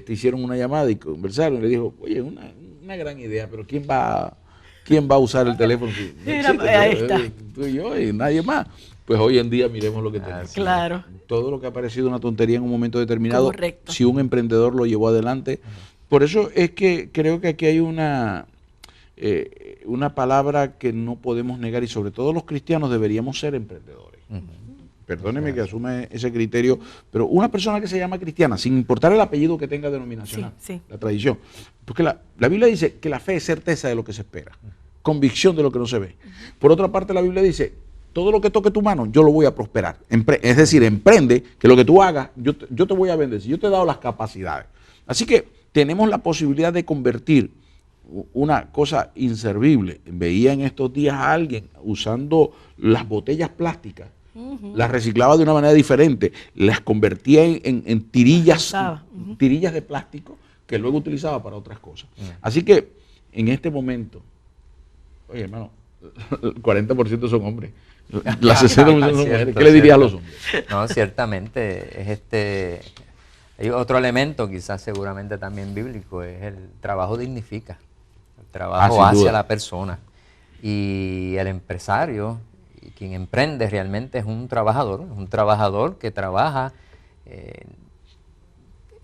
hicieron una llamada y conversaron y le dijo, oye, una gran idea, pero ¿quién va a usar el teléfono? Ahí está. Tú y yo y nadie más. Pues hoy en día miremos lo que tenemos. Claro. Todo lo que ha parecido una tontería en un momento determinado, correcto, si un emprendedor lo llevó adelante. Por eso es que creo que aquí hay una palabra que no podemos negar, y sobre todo los cristianos deberíamos ser emprendedores. Perdóneme que asume ese criterio, pero una persona que se llama cristiana, sin importar el apellido que tenga denominacional, la tradición, porque la Biblia dice que la fe es certeza de lo que se espera, convicción de lo que no se ve. Por otra parte, la Biblia dice, todo lo que toque tu mano, yo lo voy a prosperar. Es decir, emprende, que lo que tú hagas, yo te voy a bendecir, yo te he dado las capacidades. Así que tenemos la posibilidad de convertir una cosa inservible. Veía en estos días a alguien usando las botellas plásticas, las reciclaba de una manera diferente, las convertía en tirillas de plástico que luego utilizaba para otras cosas. Así que en este momento, oye hermano, el 40% son hombres. Las 60% son mujeres. ¿Qué le dirías a los hombres? No, ciertamente hay otro elemento, quizás seguramente también bíblico, es el trabajo dignifica, el trabajo hacia la persona. Y el empresario, y quien emprende realmente es un trabajador que trabaja,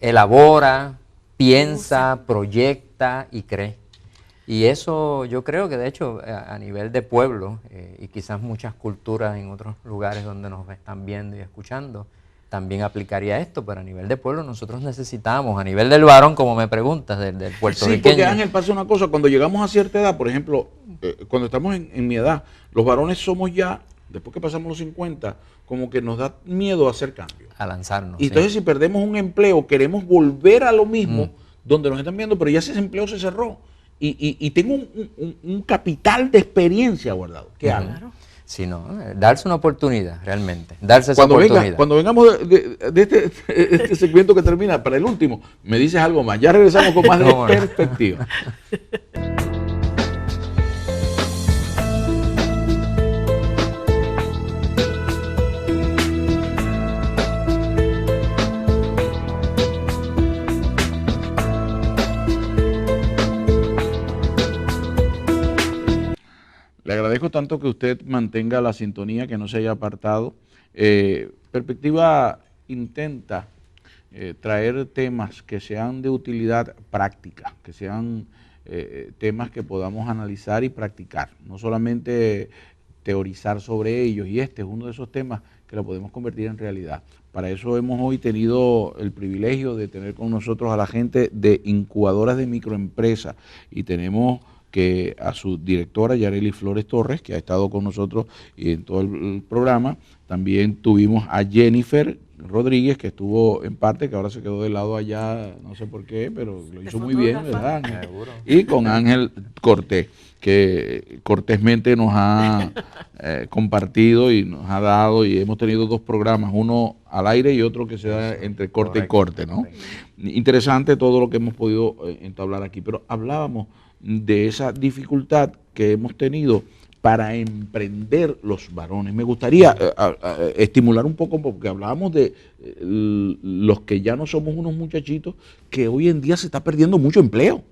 elabora, piensa, proyecta y cree. Y eso yo creo que de hecho a nivel de pueblo y quizás muchas culturas en otros lugares donde nos están viendo y escuchando, también aplicaría esto, pero a nivel de pueblo nosotros necesitamos, a nivel del varón, como me preguntas, del puertorriqueño. Sí, porque Ángel, pasa una cosa, cuando llegamos a cierta edad, por ejemplo, cuando estamos en mi edad, los varones somos ya, después que pasamos los 50, como que nos da miedo a hacer cambios. A lanzarnos. Y entonces si perdemos un empleo, queremos volver a lo mismo donde nos están viendo, pero ya ese empleo se cerró. Y tengo un capital de experiencia guardado. ¿Qué hago? Claro. Sí, no, darse una oportunidad, realmente. Darse esa oportunidad. Cuando vengamos de este segmento que termina, para el último, me dices algo más. Ya regresamos con más de perspectiva. Le agradezco tanto que usted mantenga la sintonía, que no se haya apartado. Perspectiva intenta traer temas que sean de utilidad práctica, que sean temas que podamos analizar y practicar, no solamente teorizar sobre ellos, y este es uno de esos temas que lo podemos convertir en realidad. Para eso hemos hoy tenido el privilegio de tener con nosotros a la gente de incubadoras de microempresas, y tenemos que a su directora Yareli Flores Torres, que ha estado con nosotros en todo el programa. También tuvimos a Jennifer Rodríguez, que estuvo en parte, que ahora se quedó de lado allá, no sé por qué, pero lo hizo muy bien, ¿verdad, Ángel? Seguro. Y con Ángel Cortés, que cortésmente nos ha compartido y nos ha dado, y hemos tenido 2 programas, uno al aire y otro que se da entre corte y corte, ¿no? Interesante todo lo que hemos podido entablar aquí, pero hablábamos de esa dificultad que hemos tenido para emprender los varones. Me gustaría estimular un poco, porque hablábamos de los que ya no somos unos muchachitos, que hoy en día se está perdiendo mucho empleo,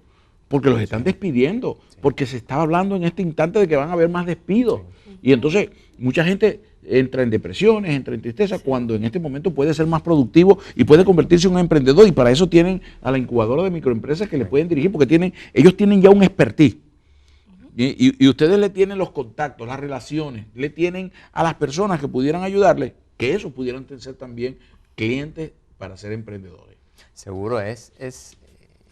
porque los están despidiendo, porque se está hablando en este instante de que van a haber más despidos. Y entonces mucha gente entra en depresiones, entra en tristeza, cuando en este momento puede ser más productivo y puede convertirse en un emprendedor, y para eso tienen a la incubadora de microempresas que le pueden dirigir, porque ellos tienen ya un expertise. Y ustedes le tienen los contactos, las relaciones, le tienen a las personas que pudieran ayudarle, que esos pudieran ser también clientes para ser emprendedores. Seguro es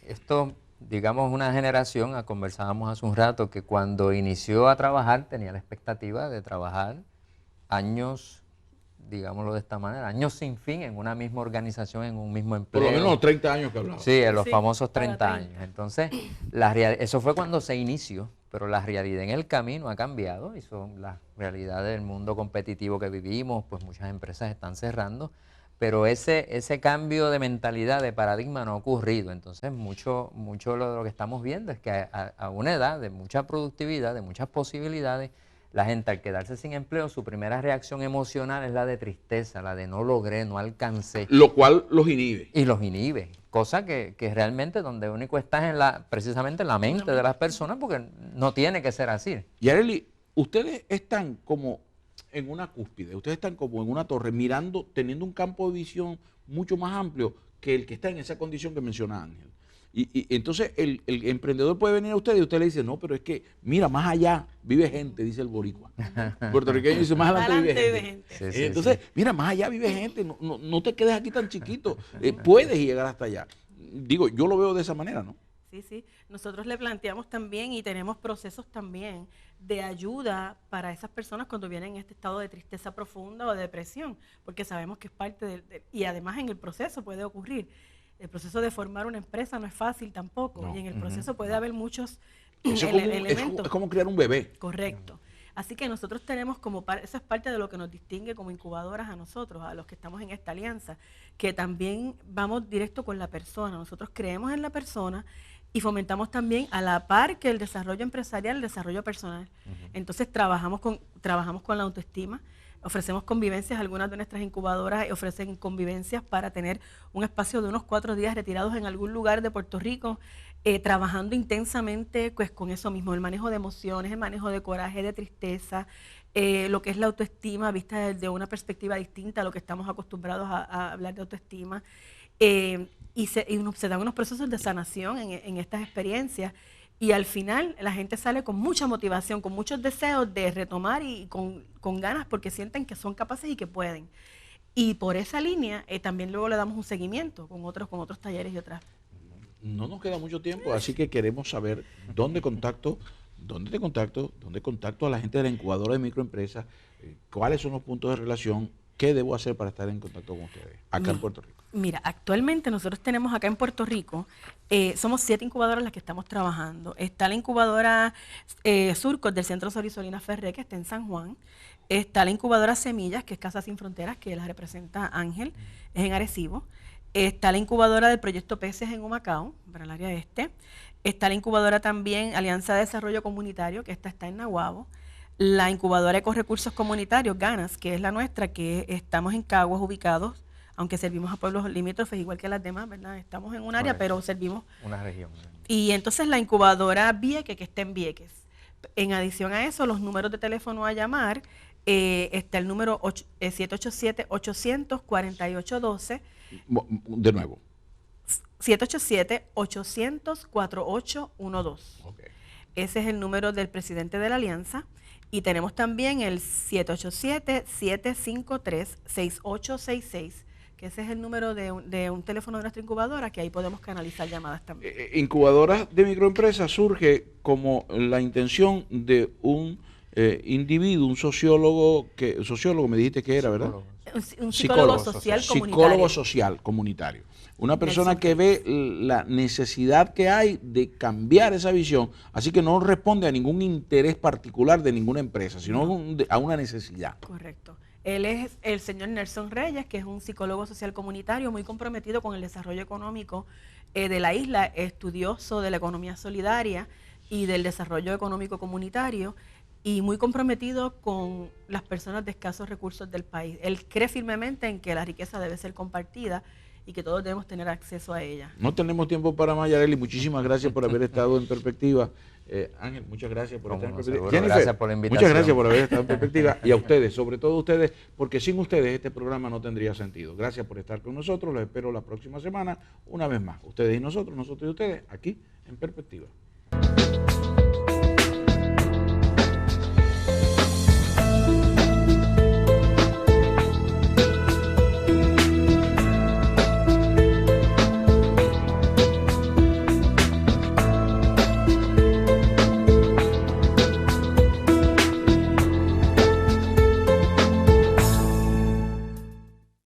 esto, digamos, una generación, conversábamos hace un rato, que cuando inició a trabajar tenía la expectativa de trabajar años, digámoslo de esta manera, años sin fin en una misma organización, en un mismo empleo. Por lo menos los 30 años que hablaba. Sí, en los famosos 30 años. Entonces, eso fue cuando se inició, pero la realidad en el camino ha cambiado, y son las realidades del mundo competitivo que vivimos, pues muchas empresas están cerrando, pero ese cambio de mentalidad, de paradigma, no ha ocurrido. Entonces, mucho de lo que estamos viendo es que a una edad de mucha productividad, de muchas posibilidades, la gente, al quedarse sin empleo, su primera reacción emocional es la de tristeza, la de no logré, no alcancé. Lo cual los inhibe. Y los inhibe, cosa que realmente donde único está es precisamente en la mente de las personas, porque no tiene que ser así. Yareli, ustedes están como en una cúspide, ustedes están como en una torre, mirando, teniendo un campo de visión mucho más amplio que el que está en esa condición que menciona Ángel. Y entonces el emprendedor puede venir a usted y usted le dice, no, pero es que, mira, más allá vive gente, dice el boricua. El puertorriqueño dice, más adelante vive gente. Sí, Entonces, mira, más allá vive gente, no te quedes aquí tan chiquito, puedes llegar hasta allá. Digo, yo lo veo de esa manera, ¿no? Sí. Nosotros le planteamos también y tenemos procesos también de ayuda para esas personas cuando vienen en este estado de tristeza profunda o de depresión, porque sabemos que es parte y además en el proceso puede ocurrir. El proceso de formar una empresa no es fácil tampoco, y en el proceso puede haber muchos elementos. Es como criar un bebé. Correcto. Así que nosotros tenemos eso es parte de lo que nos distingue como incubadoras a nosotros, a los que estamos en esta alianza, que también vamos directo con la persona. Nosotros creemos en la persona y fomentamos también a la par que el desarrollo empresarial, el desarrollo personal. Entonces trabajamos con la autoestima. Ofrecemos convivencias, algunas de nuestras incubadoras ofrecen convivencias para tener un espacio de unos 4 días retirados en algún lugar de Puerto Rico, trabajando intensamente pues, con eso mismo, el manejo de emociones, el manejo de coraje, de tristeza, lo que es la autoestima vista desde una perspectiva distinta a lo que estamos acostumbrados a hablar de autoestima. Y se dan unos procesos de sanación en estas experiencias. Y al final la gente sale con mucha motivación, con muchos deseos de retomar y con ganas porque sienten que son capaces y que pueden. Y por esa línea también luego le damos un seguimiento con otros talleres y otras. No nos queda mucho tiempo, así que queremos saber dónde te contacto a la gente de la incubadora de microempresas, cuáles son los puntos de relación, qué debo hacer para estar en contacto con ustedes acá en Puerto Rico. Mira, actualmente nosotros tenemos acá en Puerto Rico, somos 7 incubadoras las que estamos trabajando. Está la incubadora Surcos del Centro Sorisolina Ferré, que está en San Juan. Está la incubadora Semillas, que es Casa Sin Fronteras, que la representa Ángel, es en Arecibo. Está la incubadora del Proyecto Peces en Humacao, para el área este. Está la incubadora también Alianza de Desarrollo Comunitario, que está en Nahuabo. La incubadora Ecorrecursos Comunitarios, Ganas, que es la nuestra, que estamos en Caguas ubicados, aunque servimos a pueblos limítrofes igual que las demás, ¿verdad? Estamos en un área, pero servimos una región. Y entonces la incubadora Vieques, que está en Vieques. En adición a eso, los números de teléfono a llamar, está el número 787-800-4812. De nuevo. 787-800-4812. Okay. Ese es el número del presidente de la alianza. Y tenemos también el 787-753-6866, que ese es el número de un teléfono de nuestra incubadora, que ahí podemos canalizar llamadas también. Incubadoras de microempresas surge como la intención de un individuo, un sociólogo me dijiste que era, ¿verdad? Un psicólogo social comunitario. Psicólogo social comunitario. Una persona que ve la necesidad que hay de cambiar esa visión, así que no responde a ningún interés particular de ninguna empresa, sino a una necesidad. Correcto. Él es el señor Nelson Reyes, que es un psicólogo social comunitario muy comprometido con el desarrollo económico de la isla, estudioso de la economía solidaria y del desarrollo económico comunitario, y muy comprometido con las personas de escasos recursos del país. Él cree firmemente en que la riqueza debe ser compartida y que todos debemos tener acceso a ella. No tenemos tiempo para más, Yareli. Muchísimas gracias por haber estado en Perspectiva. Ángel, muchas gracias por estar en Perspectiva. Jennifer, gracias por la invitación. Muchas gracias por haber estado en Perspectiva. Y a ustedes, sobre todo a ustedes, porque sin ustedes este programa no tendría sentido. Gracias por estar con nosotros. Los espero la próxima semana, una vez más. Ustedes y nosotros y ustedes, aquí en Perspectiva.